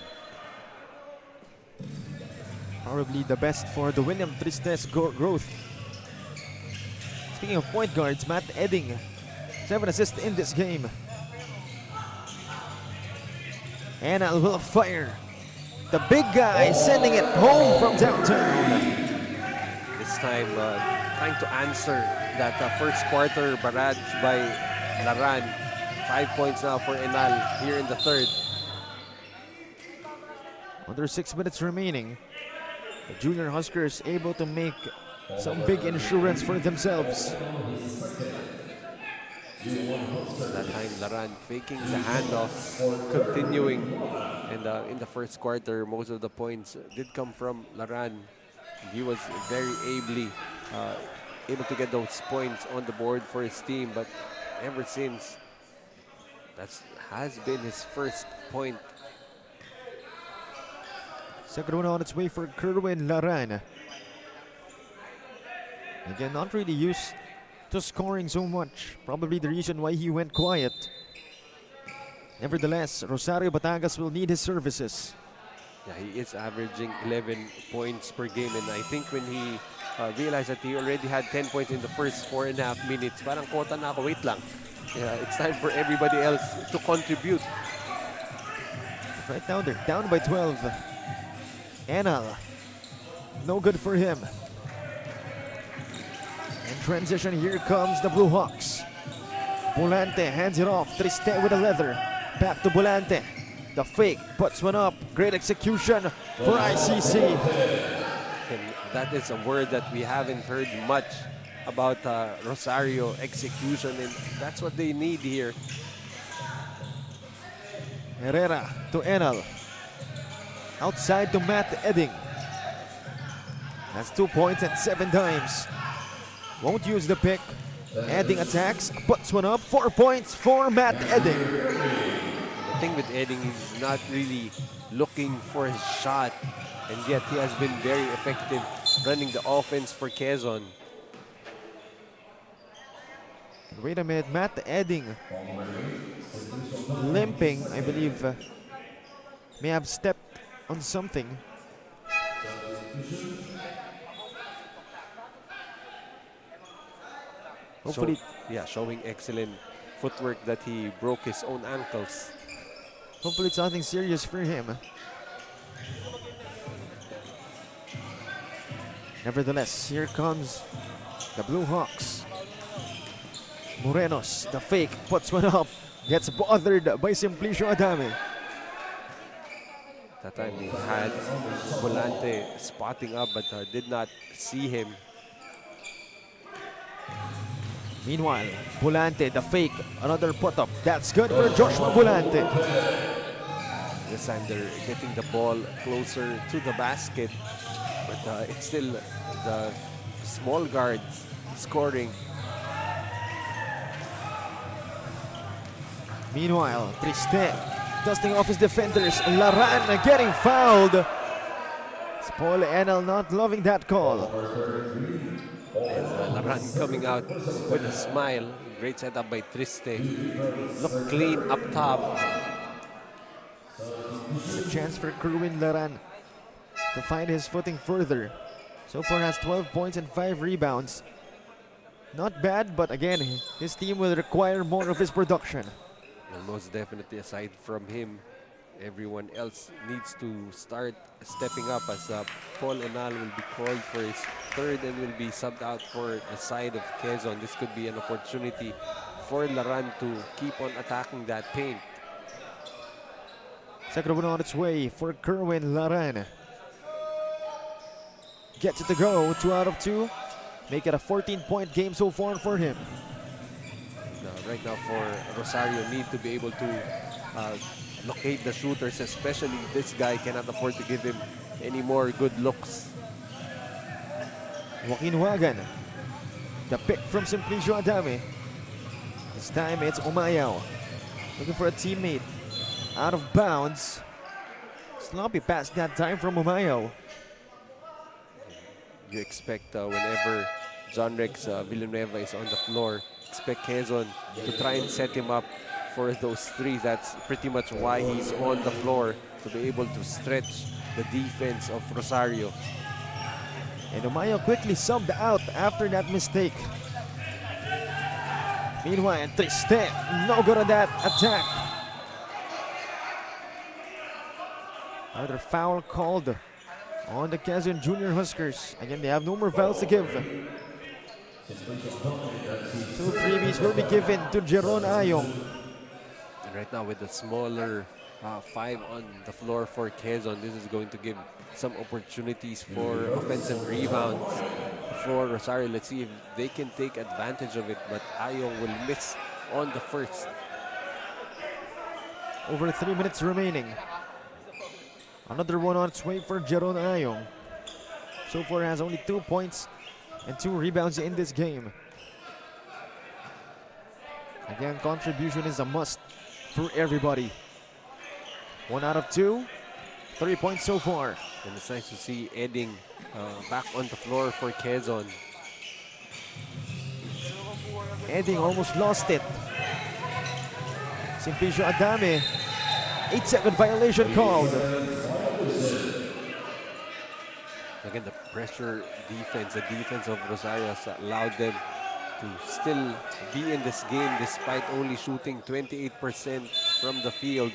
S1: Probably the best for the William Triste's growth. Speaking of point guards, Matt Edding, 7 assists in this game. And I will fire. The big guy sending it home from downtown.
S2: This time trying to answer that first quarter barrage by Laran. 5 points now for Enal here in the third.
S1: Under 6 minutes remaining. The Junior Huskers able to make some big insurance for themselves.
S2: That time, Laran faking the handoff, continuing. And in the first quarter, most of the points did come from Laran. He was very able to get those points on the board for his team. But ever since, that has been his first point.
S1: Second one on its way for Kerwin Laran. Again, not really used to scoring so much. Probably the reason why he went quiet. Nevertheless, Rosario Batangas will need his services.
S2: Yeah, he is averaging 11 points per game. And I think when he realized that he already had 10 points in the first 4.5 minutes, parang kota na ako, wait lang. Yeah, it's time for everybody else to contribute.
S1: Right now, they're down by 12. Enal, no good for him. In transition, here comes the Bluehawks. Bolante hands it off. Triste with a leather. Back to Bolante. The fake puts one up. Great execution for ICC.
S2: And that is a word that we haven't heard much about Rosario execution, and that's what they need here.
S1: Herrera to Enal. Outside to Matt Edding. That's 2 points and 7 times. Won't use the pick. Edding attacks, puts one up. 4 points for Matt Edding.
S2: The thing with Edding is not really looking for his shot, and yet he has been very effective running the offense for Quezon.
S1: Wait a minute, Matt Edding limping, I believe. May have stepped on something. Hopefully,
S2: showing excellent footwork that he broke his own ankles.
S1: hopefully it's nothing serious for him. Nevertheless, here comes the Bluehawks. Morenos, the fake, puts one up. Gets bothered by Simplicio Adame.
S2: That time he had Volante spotting up, but did not see him.
S1: Meanwhile, Volante, the fake, another put up. That's good for Joshua Volante.
S2: This time they're getting the ball closer to the basket, but it's still the small guards scoring.
S1: Meanwhile, Triste dusting off his defenders. Laran getting fouled. Paul Enel not loving that call.
S2: And Laran coming out with a smile. Great setup by Triste. Look clean up top.
S1: A chance for Kerwin Laran to find his footing further. So far has 12 points and 5 rebounds. Not bad, but again, his team will require more of his production.
S2: And most definitely, aside from him, everyone else needs to start stepping up, as Paul Enal will be called for his third and will be subbed out for the side of Quezon. This could be an opportunity for Laran to keep on attacking that paint.
S1: Second one on its way for Kerwin Laran. Gets it to go, 2 out of 2. Make it a 14-point game so far for him.
S2: Right now for Rosario, need to be able to locate the shooters, especially this guy cannot afford to give him any more good looks.
S1: Joaquin Wagan. The pick from Simplicio Adame. This time it's Umayaw. Looking for a teammate. Out of bounds. Sloppy pass that time from Umayaw.
S2: You expect whenever John Rex Villanueva is on the floor, expect Quezon to try and set him up for those threes. That's pretty much why he's on the floor, to be able to stretch the defense of Rosario.
S1: And Umayaw quickly subbed out after that mistake. Meanwhile, Triste, no good on that attack. Another foul called on the Quezon Junior Huskers. Again, they have no more fouls to give. 2 freebies will be given to Jeron Ayong.
S2: And right now with the smaller 5 on the floor for Quezon, this is going to give some opportunities for offensive rebounds for Rosario. Let's see if they can take advantage of it, but Ayong will miss on the first.
S1: Over 3 minutes remaining. Another one on its way for Jeron Ayong. So far has only 2 points and 2 rebounds in this game. Again, contribution is a must for everybody. 1 out of 2. 3 points so far.
S2: And it's nice to see Edding back on the floor for Quezon.
S1: Edding almost lost it. Simplicio Adame. 8-second violation called.
S2: Again, the pressure defense, the defense of Rosario has allowed them to still be in this game despite only shooting 28% from the field.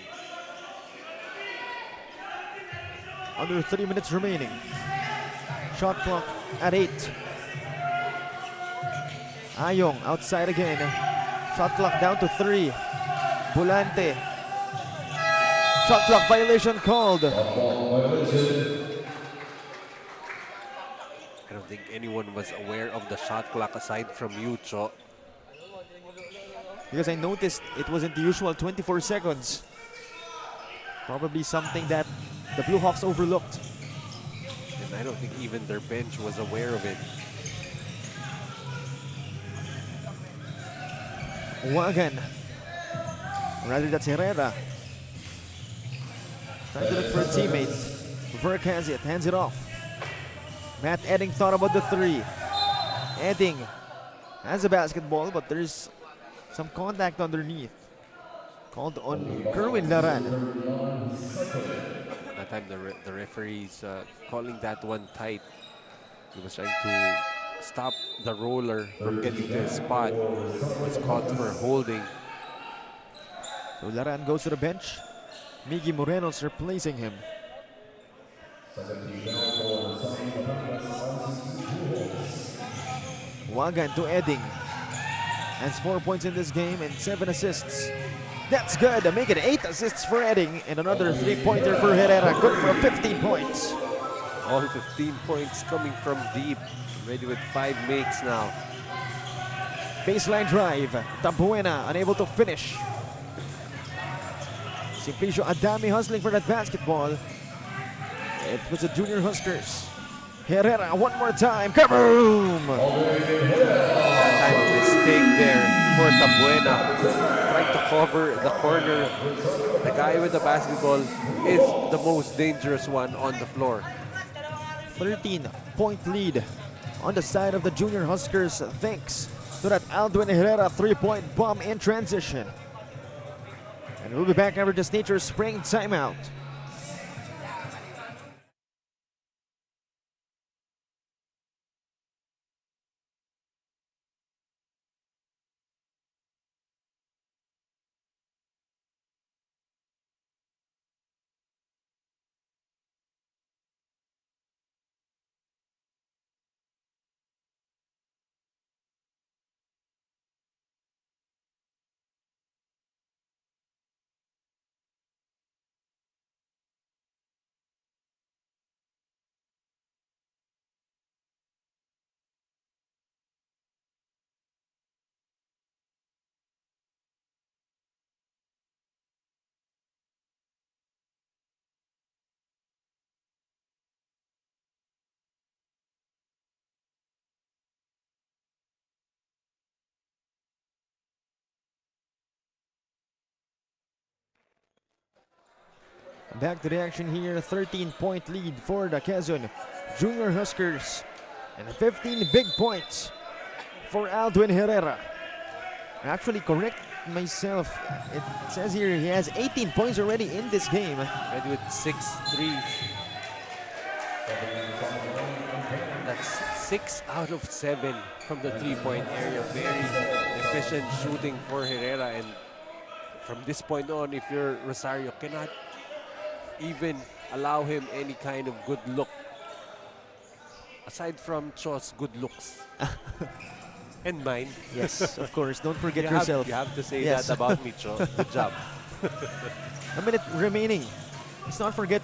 S1: Under 3 minutes remaining. Shot clock at 8. Ayong outside again. Shot clock down to 3. Bulante. Shot clock violation called.
S2: I don't think anyone was aware of the shot clock aside from you, Cho.
S1: Because I noticed it wasn't the usual 24 seconds. Probably something that the Bluehawks overlooked.
S2: And I don't think even their bench was aware of it.
S1: Wagan. Rather, that's Herrera. Trying to look for a teammate. Verk has it, hands it off. Matt Edding thought about the 3. Edding has a basketball, but there's some contact underneath. Called on Kerwin Laran.
S2: That time the referee's calling that one tight. He was trying to stop the roller from getting to the spot. It's called for holding.
S1: So Laran goes to the bench. Miggy Moreno's replacing him. Wagan to Edding. Has 4 points in this game and 7 assists. That's good. Make it 8 assists for Edding and another 3-pointer for Herrera. Good for 15 points.
S2: All 15 points coming from deep. Ready with 5 makes now.
S1: Baseline drive. Tabuena unable to finish. Simplicio Adame hustling for that basketball. It was the Junior Huskers. Herrera one more time. Kaboom!
S2: That time a mistake there for Tabuena. Trying to cover the corner. The guy with the basketball is the most dangerous one on the floor.
S1: 13-point lead on the side of the Junior Huskers thanks to that Aldwin Herrera 3-point bomb in transition. And we'll be back after this Nature Spring timeout. Back to the action here, 13-point lead for the Quezon Junior Huskers. And 15 big points for Aldwin Herrera. Actually, correct myself, it says here he has 18 points already in this game.
S2: Ready with 6 threes. That's 6 out of 7 from the 3-point area. Very efficient shooting for Herrera. And from this point on, if you're Rosario, cannot even allow him any kind of good look. Aside from Cho's good looks. And mine.
S1: Yes, of course. Don't forget
S2: you
S1: yourself.
S2: You have to say
S1: Yes.
S2: that about me, Cho. Good job.
S1: A minute remaining. Let's not forget,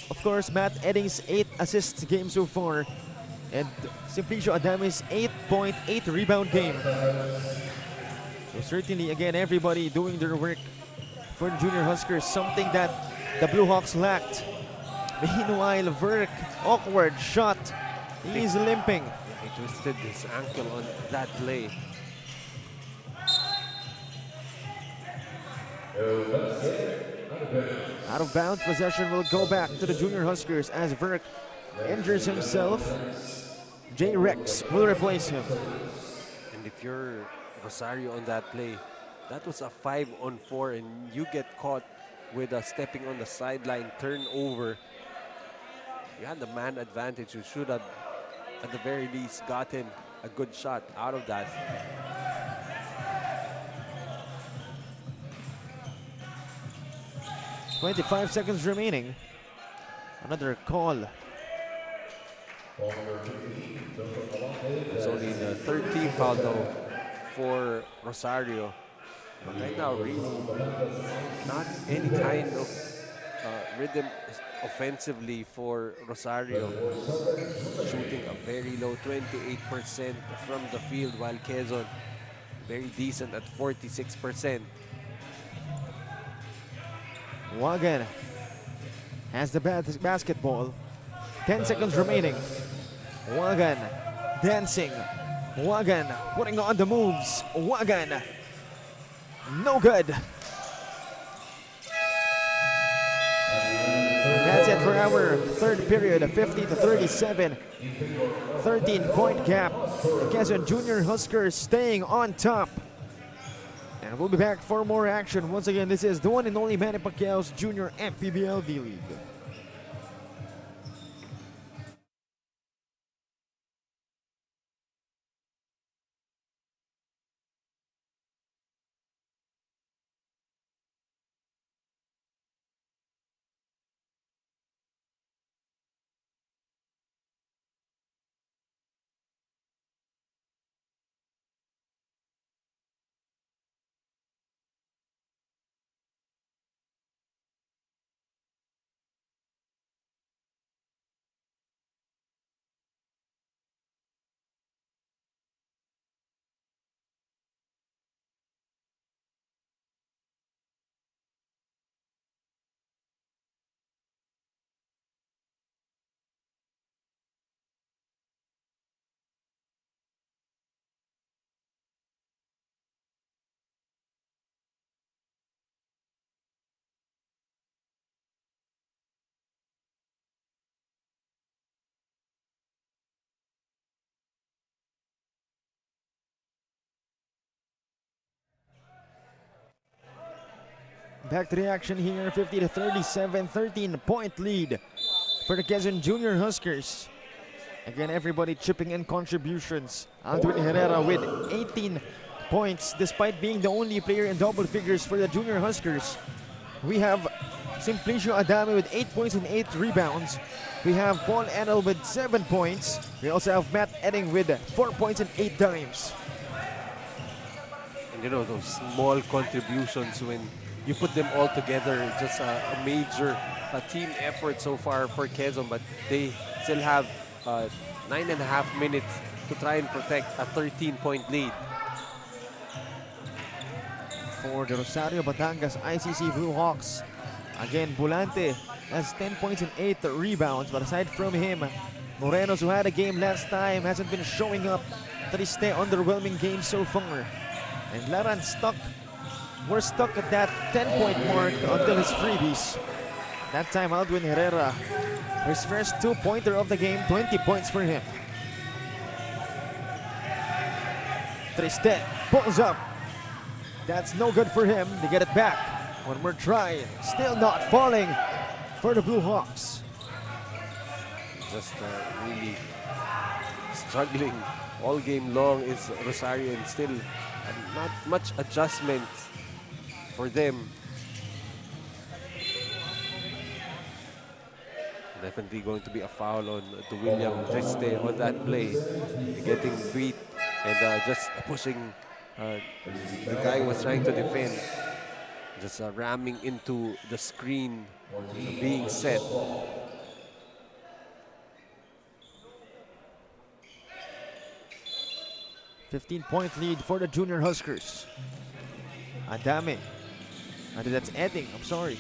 S1: of course, Matt Edding's 8 assists game so far. And Simplicio Adame's 8-point, 8-rebound game. So So certainly, again, everybody doing their work for the Junior Huskers, something that the Bluehawks lacked. Meanwhile, Verk, awkward shot. He's limping.
S2: Yeah, he twisted his ankle on that play.
S1: Out of bounds, possession will go back to the Junior Huskers as Verk injures himself. J. Rex will replace him.
S2: And if you're Rosario on that play, that was a 5-on-4 and you get caught with a stepping on the sideline turnover. You had the man advantage. You should have, at the very least, gotten a good shot out of that.
S1: 25 seconds remaining. Another call.
S2: It's only the 13th foul though for Rosario. But right now, really not any kind of rhythm offensively for Rosario. Shooting a very low 28% from the field, while Quezon very decent at 46%.
S1: Wagan has the basketball. 10 seconds remaining. Wagan dancing. Wagan putting on the moves. Wagan, no good. And that's it for our third period, 50-37. 13-point gap. The Quezon Junior Huskers staying on top. And we'll be back for more action. Once again, this is the one and only Manny Pacquiao's Junior MPBL D-League. Back to the action here, 50-37, 13-point lead for the Quezon Junior Huskers. Again, everybody chipping in contributions. Aldwin Herrera with 18 points, despite being the only player in double figures for the Junior Huskers. We have Simplicio Adame with 8 points and 8 rebounds. We have Paul Enel with 7 points. We also have Matt Edding with 4 points and 8 dimes.
S2: And you know, those small contributions, when you put them all together, just a major team effort so far for Quezon, but they still have 9.5 minutes to try and protect a 13-point lead.
S1: For the Rosario Batangas ICC Bluehawks, again, Bulante has 10 points and 8 rebounds, but aside from him, Morenos, who had a game last time, hasn't been showing up. Triste, underwhelming game so far. And Laran we're stuck at that 10-point mark until his freebies. That time, Aldwin Herrera, his first 2-pointer of the game, 20 points for him. Triste pulls up. That's no good for him. They get it back. One more try, still not falling for the Bluehawks.
S2: Just really struggling all game long is Rosario, and still not much adjustment for them. Definitely going to be a foul on to William Triste on that play. Getting beat and just pushing the guy who was trying to defend. Just ramming into the screen being set.
S1: 15-point lead for the Junior Huskers. Adame. That's Edding, I'm sorry.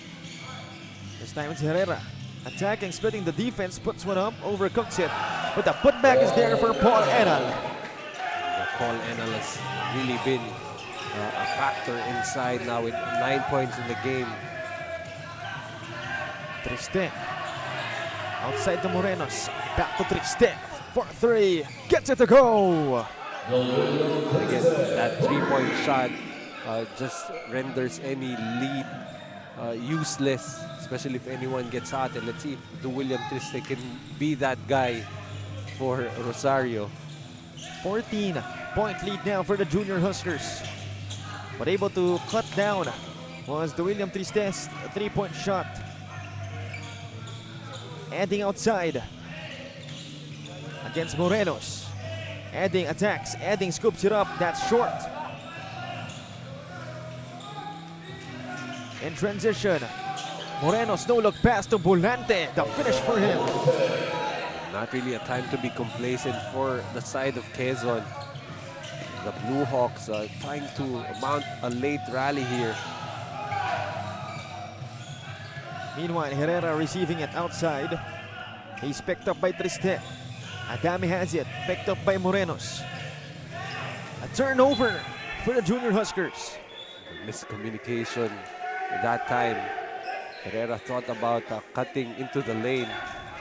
S1: This time it's Herrera. Attacking, splitting the defense, puts one up, overcooks it. But the putback is there for Paul Enal.
S2: Paul Enal has really been a factor inside now with 9 points in the game.
S1: Triste. Outside the Morenos. Back to Triste. For 3. Gets it to go.
S2: Again, that 3-point shot just renders any lead useless, especially if anyone gets hot. And let's see if William Triste can be that guy for Rosario.
S1: 14-point lead now for the Junior Huskers. But able to cut down was the William Triste's 3-point shot. Edding outside against Morenos. Edding attacks. Edding scoops it up. That's short. In transition, Morenos no look pass to Bolante. The finish for him.
S2: Not really a time to be complacent for the side of Quezon. The Bluehawks are trying to mount a late rally here.
S1: Meanwhile, Herrera receiving it outside. He's picked up by Triste. Adame has it, picked up by Morenos. A turnover for the Junior Huskers.
S2: Miscommunication at that time. Herrera thought about cutting into the lane,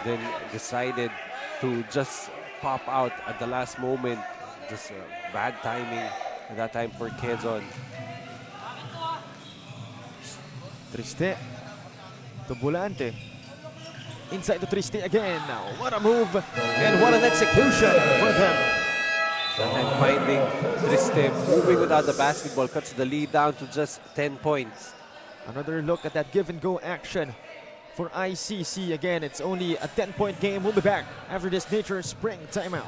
S2: then decided to just pop out at the last moment. Just bad timing at that time for Quezon.
S1: Triste to Bolante. Inside to Triste again. Now, what a move and what an execution for them.
S2: That time finding Triste moving without the basketball, cuts the lead down to just 10 points.
S1: Another look at that give and go action for ICC. Again, it's only a 10-point game. We'll be back after this Nature Spring timeout.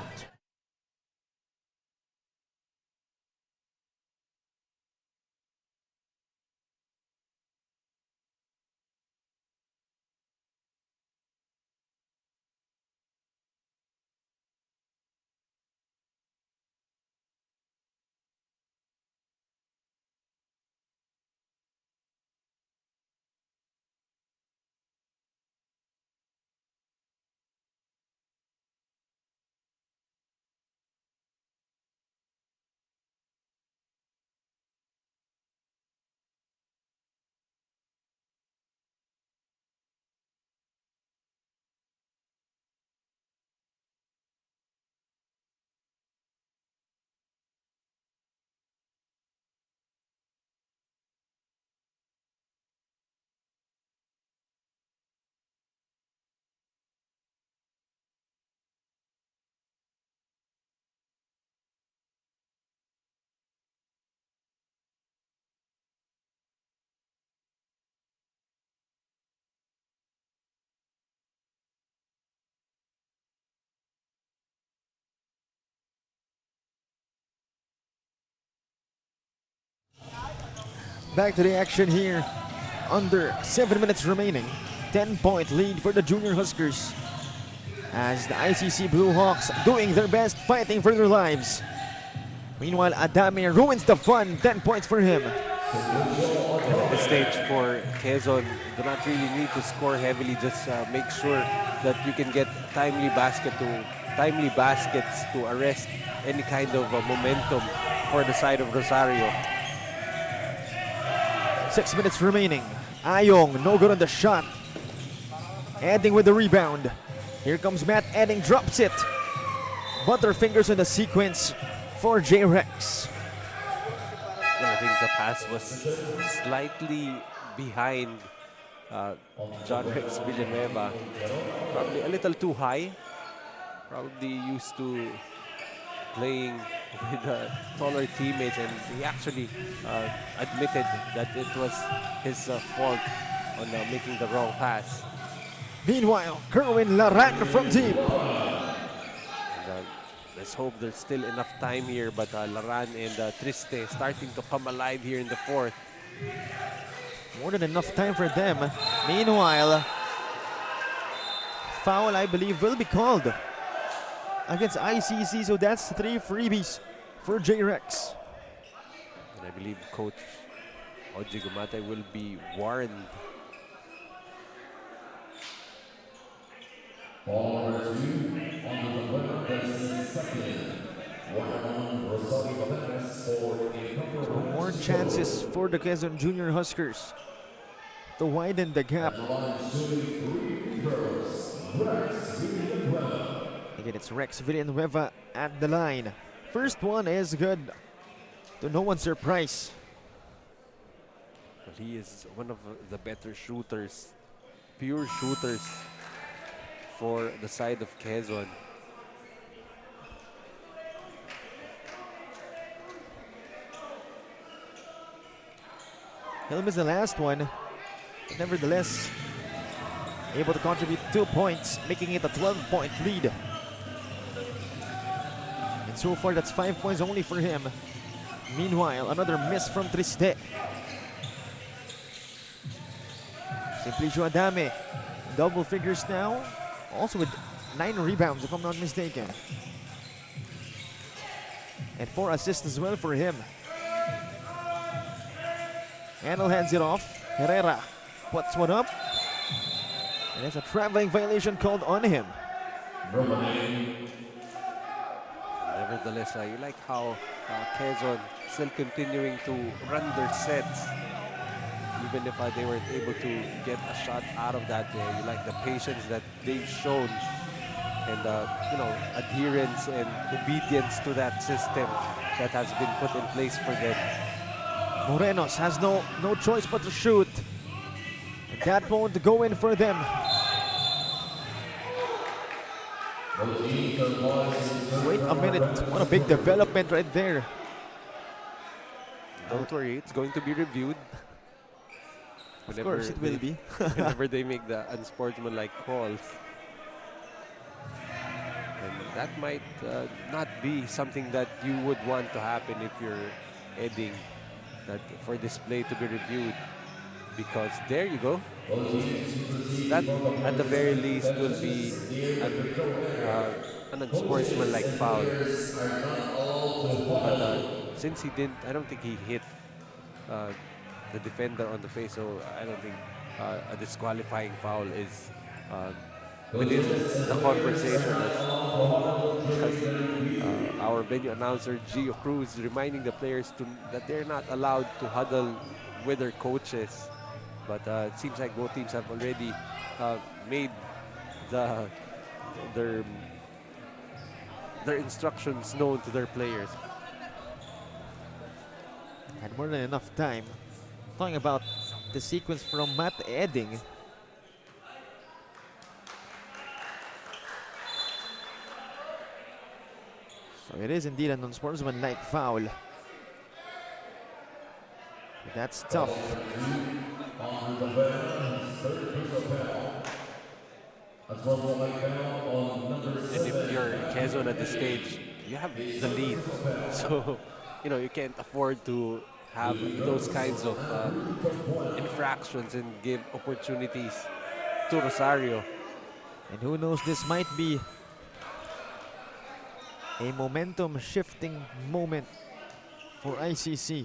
S1: Back to the action here. Under 7 minutes remaining. 10-point lead for the Junior Huskers. As the ICC Bluehawks doing their best, fighting for their lives. Meanwhile, Adame ruins the fun. 10 points for him.
S2: At this stage for Quezon, do not really need to score heavily. Just make sure that you can get timely baskets to arrest any kind of momentum for the side of Rosario.
S1: 6 minutes remaining. Ayong, no good on the shot. Edding with the rebound. Here comes Matt Edding, drops it. Butterfingers on the sequence for J-Rex.
S2: I think the pass was slightly behind John Rex Villanueva. Probably a little too high. Probably used to playing with taller teammates, and he actually admitted that it was his fault on making the wrong pass.
S1: Meanwhile, Kerwin Laran from deep.
S2: And, let's hope there's still enough time here, but Laran and Triste starting to come alive here in the fourth.
S1: More than enough time for them. Meanwhile, foul, I believe, will be called against ICC, so that's 3 freebies for J-Rex.
S2: And I believe Coach Oji Gumate will be warned.
S1: So more chances for the Quezon Junior Huskers to widen the gap. Again, it's Rex Villanueva at the line. First one is good, to no one's surprise.
S2: Well, he is one of the better shooters, pure shooters for the side of Quezon.
S1: He'll miss the last one, but nevertheless able to contribute 2 points, making it a 12-point lead. And so far, that's 5 points only for him. Meanwhile, another miss from Triste. Simplicio Adame, double figures now, also with 9 rebounds if I'm not mistaken. And 4 assists as well for him. Handle hands it off. Herrera puts one up. And it's a traveling violation called on him.
S2: Nevertheless, you like how Quezon still continuing to run their sets. Even if they weren't able to get a shot out of that, you like the patience that they've shown. And adherence and obedience to that system that has been put in place for them.
S1: Morenos has no choice but to shoot. And that won't go in for them. Wait a minute, what a big development right there.
S2: Don't worry, it's going to be reviewed.
S1: Of course it will be.
S2: Whenever they make the unsportsmanlike calls. And that might not be something that you would want to happen if you're heading that for this play to be reviewed. Because there you go. That at the very least will be an unsportsmanlike foul. But since he didn't, I don't think he hit the defender on the face, so I don't think a disqualifying foul is within the conversation as our venue announcer Gio Cruz reminding the players that they're not allowed to huddle with their coaches. But it seems like both teams have already made their instructions known to their players.
S1: Had more than enough time. Talking about the sequence from Matt Edding. So it is indeed an unsportsmanlike foul. That's tough.
S2: And if you're Quezon at this stage, you have the lead. So, you can't afford to have those kinds of infractions and give opportunities to Rosario.
S1: And who knows, this might be a momentum shifting moment for ICC.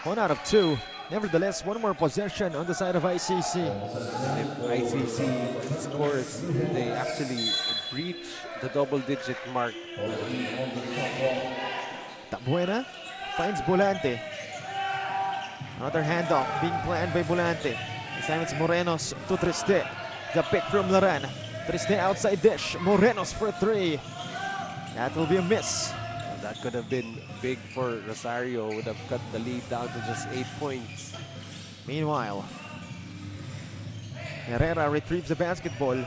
S1: 1 out of 2. Nevertheless, one more possession on the side of ICC.
S2: If ICC scores, they actually breach the double-digit mark.
S1: Tabuena finds Bolante. Another handoff being planned by Bolante. This time it's Morenos to Triste. The pick from Laran. Triste outside dish. Morenos for 3. That will be a miss.
S2: That could have been big for Rosario. Would have cut the lead down to just 8 points.
S1: Meanwhile, Herrera retrieves the basketball.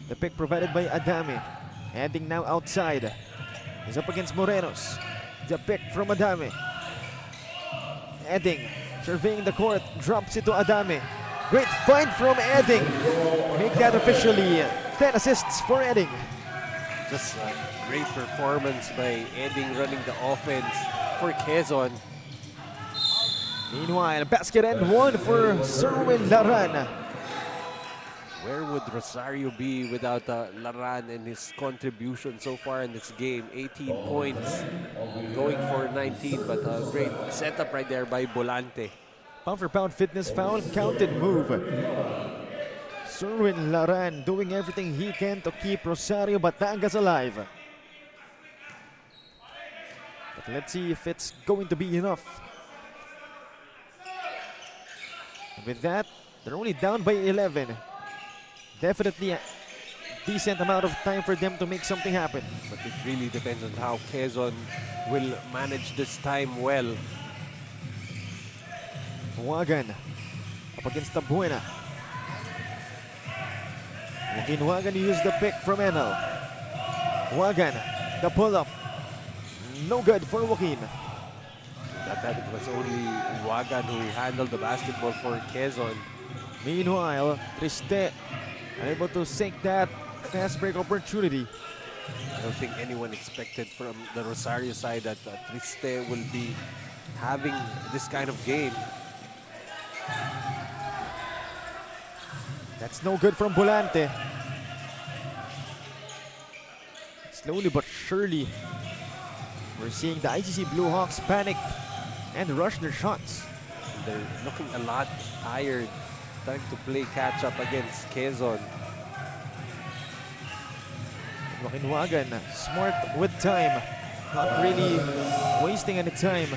S1: The pick provided by Adame. Heading now outside. He's up against Morenos. The pick from Adame. Edding surveying the court. Drops it to Adame. Great find from Edding. Make that officially 10 assists for Edding.
S2: Just a great performance by Edding running the offense for Quezon.
S1: Meanwhile, basket and 1 for Serwin Laran.
S2: Where would Rosario be without Laran and his contribution so far in this game? 18 points, going for 19, but a great setup right there by Bolante.
S1: Pound for pound fitness foul, counted move. Serwin Laran doing everything he can to keep Rosario Batangas alive. But let's see if it's going to be enough. With that, they're only down by 11. Definitely a decent amount of time for them to make something happen.
S2: But it really depends on how Quezon will manage this time well.
S1: Wagan up against the Buena. Joaquin Wagan used the pick from Enel. Wagan, the pull-up. No good for Joaquin.
S2: That time it was only Wagan who handled the basketball for Quezon.
S1: Meanwhile, Triste unable to sink that fast break opportunity.
S2: I don't think anyone expected from the Rosario side that Triste will be having this kind of game.
S1: That's no good from Bolante. Slowly but surely, we're seeing the ICC Bluehawks panic and rush their shots.
S2: They're looking a lot tired, trying to play catch up against Quezon.
S1: Joaquin Wagan, smart with time, not really wasting any time.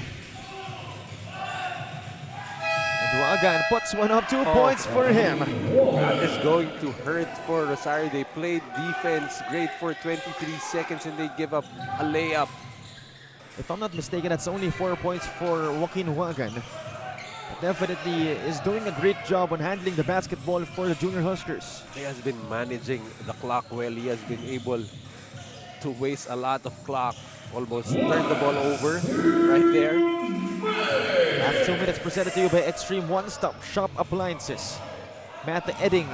S1: And Wagan puts one up, 2 points for him.
S2: That is going to hurt for Rosario. They played defense great for 23 seconds and they give up a layup.
S1: If I'm not mistaken, that's only 4 points for Joaquin Wagan. But definitely is doing a great job on handling the basketball for the Junior Huskers.
S2: He has been managing the clock well. He has been able to waste a lot of clock. Almost turned the ball over right there.
S1: Last 2 minutes presented to you by Extreme One-Stop Shop Appliances. Matt Edding,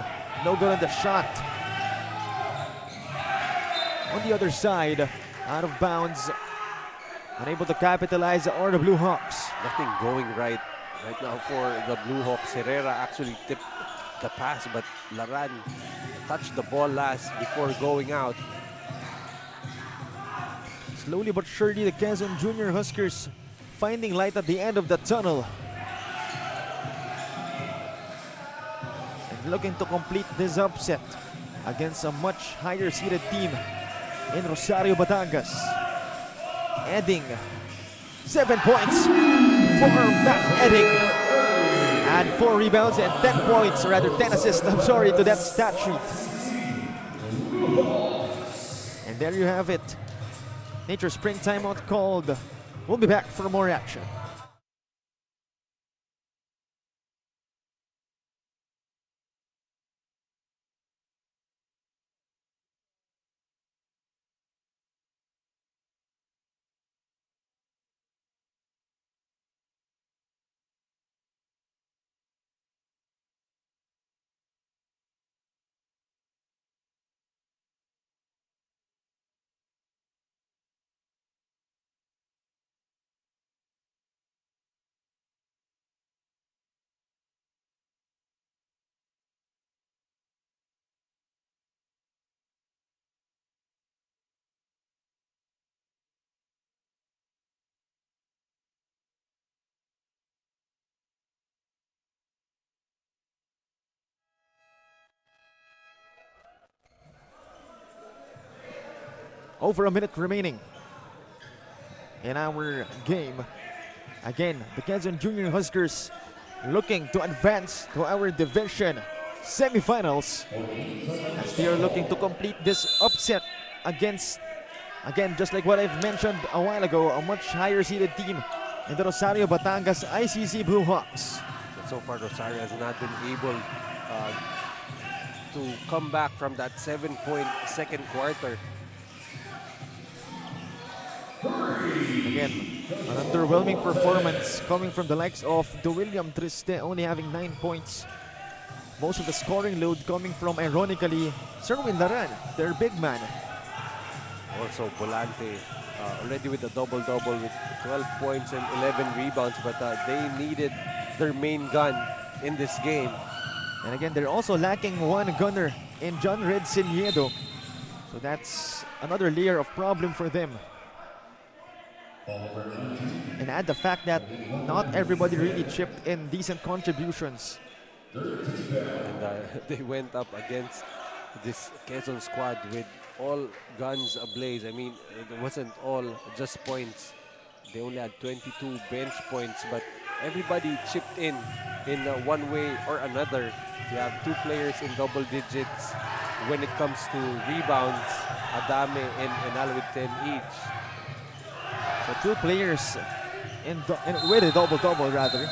S1: no good on the shot. On the other side, out of bounds, unable to capitalize are the Bluehawks.
S2: Nothing going right now for the Bluehawks. Herrera actually tipped the pass, but Laran touched the ball last before going out.
S1: Slowly but surely, the Quezon Junior Huskers finding light at the end of the tunnel. And looking to complete this upset against a much higher seeded team in Rosario Batangas. Edding, 7 points for Matt Edding. And 4 rebounds and 10 points, or rather 10 assists, I'm sorry, to that stat sheet. And there you have it. Nature Spring timeout called. We'll be back for more action. Over a minute remaining in our game. Again, the Quezon Junior Huskers looking to advance to our division semifinals as they are looking to complete this upset against, again, just like what I've mentioned a while ago, a much higher seeded team in the Rosario Batangas ICC Bluehawks.
S2: So far, Rosario has not been able to come back from that 7-point second quarter.
S1: Again, an underwhelming performance coming from the likes of DeWilliam Triste, only having 9 points. Most of the scoring load coming from, ironically, Serwin Laran, their big man.
S2: Also, Bolante already with a double-double with 12 points and 11 rebounds, but they needed their main gun in this game.
S1: And again, they're also lacking one gunner in John Red Siniedo. So that's another layer of problem for them. And add the fact that not everybody really chipped in decent contributions.
S2: And they went up against this Quezon squad with all guns ablaze. I mean, it wasn't all just points. They only had 22 bench points, but everybody chipped in one way or another. You have two players in double digits when it comes to rebounds, Adame and Enal with 10 each.
S1: So two players with a double-double rather.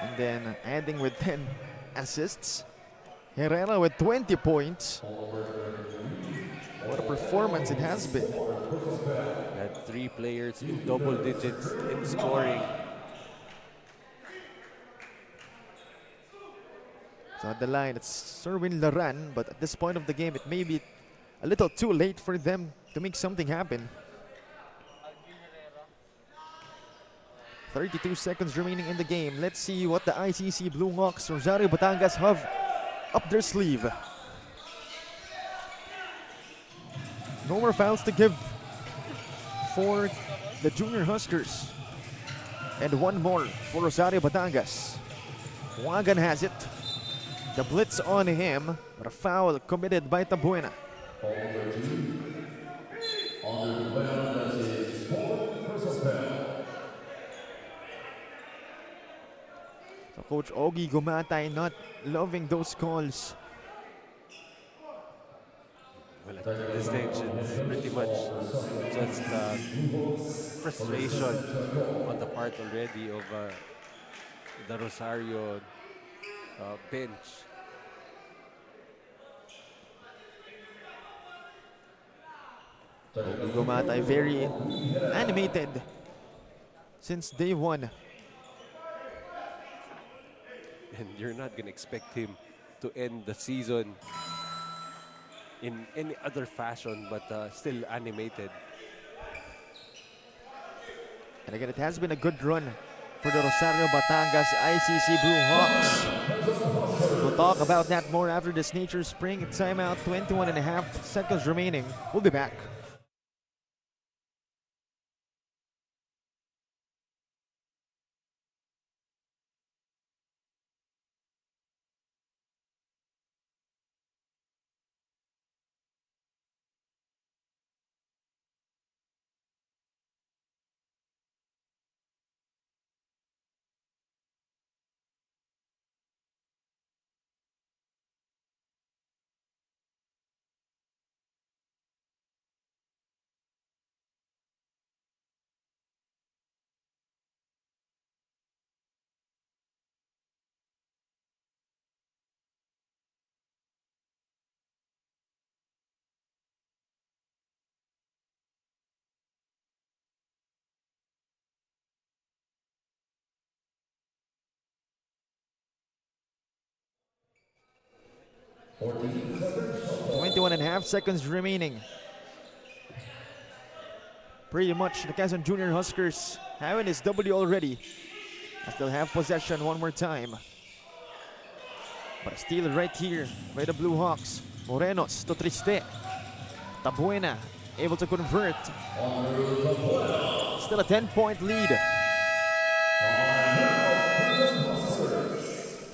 S1: And then ending with 10 assists. Herrera with 20 points. What a performance it has been.
S2: You had three players in double digits in scoring.
S1: So at the line, it's Serwin Laran, but at this point of the game, it may be a little too late for them to make something happen. 32 seconds remaining in the game. Let's see what the ICC Bluehawks Rosario Batangas have up their sleeve. No more fouls to give for the Junior Huskers. And one more for Rosario Batangas. Wagan has it. The blitz on him, but a foul committed by Tabuena. So Coach Ogie Gumatay not loving those calls.
S2: Well, at this stage, it's pretty much just frustration on the part already of the Rosario bench.
S1: Ogie Gumatay very animated since day one.
S2: And you're not going to expect him to end the season in any other fashion, but still animated.
S1: And again, it has been a good run for the Rosario Batangas ICC Bluehawks. We'll talk about that more after this Nature Spring timeout. 21 and a half seconds remaining. We'll be back.
S3: Seconds.
S1: 21 and a half seconds remaining. Pretty much the Quezon Junior Huskers having his W already. I still have possession one more time. But a steal right here by the Bluehawks. Morenos to Triste. Tabuena able to convert. Still a 10-point lead.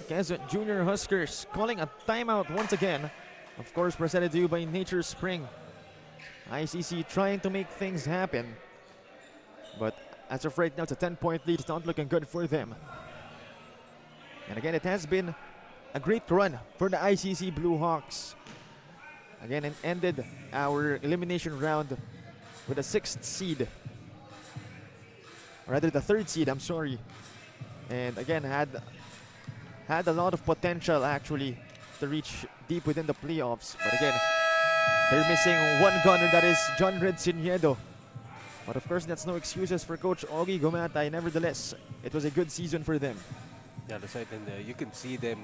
S1: Quezon Junior Huskers calling a timeout once again. Of course, presented to you by Nature Spring. ICC trying to make things happen. But as of right now, it's a 10-point lead. It's not looking good for them. And again, it has been a great run for the ICC Bluehawks. Again, it ended our elimination round with a 6th seed. Or rather, the 3rd seed, I'm sorry. And again, had a lot of potential actually to reach deep within the playoffs. But again, they're missing one gunner, that is John Red Siniedo. But of course, that's no excuses for Coach Ogie Gumatay. Nevertheless, it was a good season for them.
S2: Yeah, that's right. And you can see them,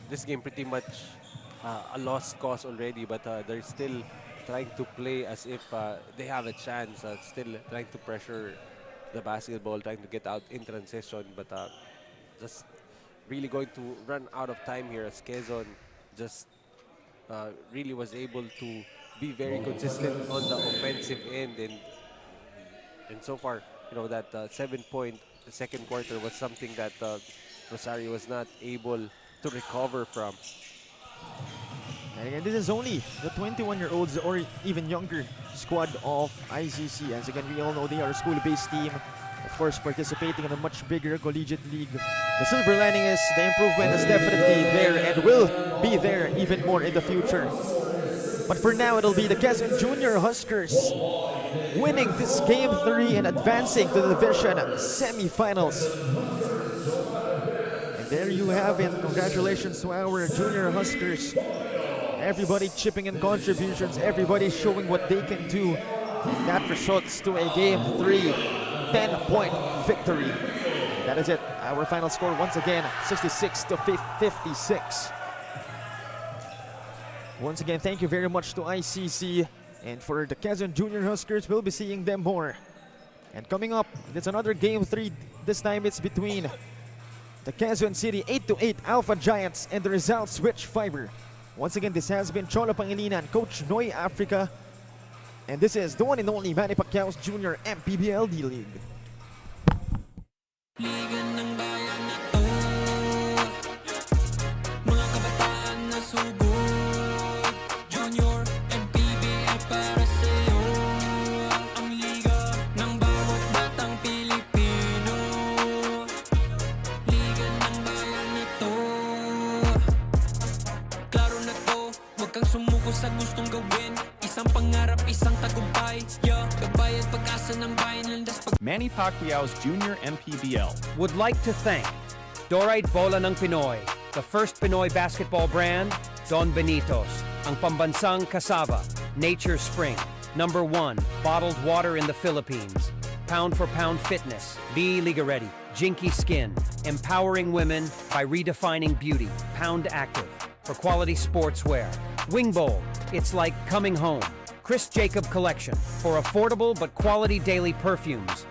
S2: this game pretty much a lost cause already, but they're still trying to play as if they have a chance, still trying to pressure the basketball, trying to get out in transition, but just really going to run out of time here as Quezon just really was able to be very consistent on the offensive end, and so far, you know, that 7-point second quarter was something that Rosario was not able to recover from.
S1: And again, this is only the 21-year-olds or even younger squad of ICC. As again, we all know they are a school-based team, of course, participating in a much bigger collegiate league. The silver lining is the improvement is definitely there and will be there even more in the future. But for now, it'll be the Quezon Junior Huskers winning this Game 3 and advancing to the division semifinals. And there you have it. Congratulations to our Junior Huskers. Everybody chipping in contributions, everybody showing what they can do. And that results to a Game 3 10-point victory. That is it. Our final score once again, 66-56. Once again, thank you very much to ICC. And for the Quezon Junior Huskers, we'll be seeing them more. And coming up, it's another Game 3. This time it's between the Quezon City 8-8 Alpha Giants and the Rizal Switch Fiber. Once again, this has been Cholo Pangilinan, Coach Noy Africa. And this is the one and only Manny Pacquiao's Junior MPBL D-League.
S6: Liga ng bayan na to, mga kabataan na sugod. Junior MPBL para sa'yo, ang liga ng bawat batang Pilipino. Liga ng bayan na to, klaro na to, huwag kang sumuko sa gustong gawin. Isang pangarap, isang tagumpay, yeah, kabayad pag-asa ng bayan, landas pag...
S5: Manny Pacquiao's Junior MPBL would like to thank Dorite Bola ng Pinoy, the first Pinoy basketball brand, Don Benitos, ang pambansang cassava, Nature Spring, #1 bottled water in the Philippines, pound for pound fitness, Be Liga Ready, Jinky Skin, empowering women by redefining beauty, Pound Active, for quality sportswear, Wing Bowl, it's like coming home, Chris Jacob Collection, for affordable but quality daily perfumes,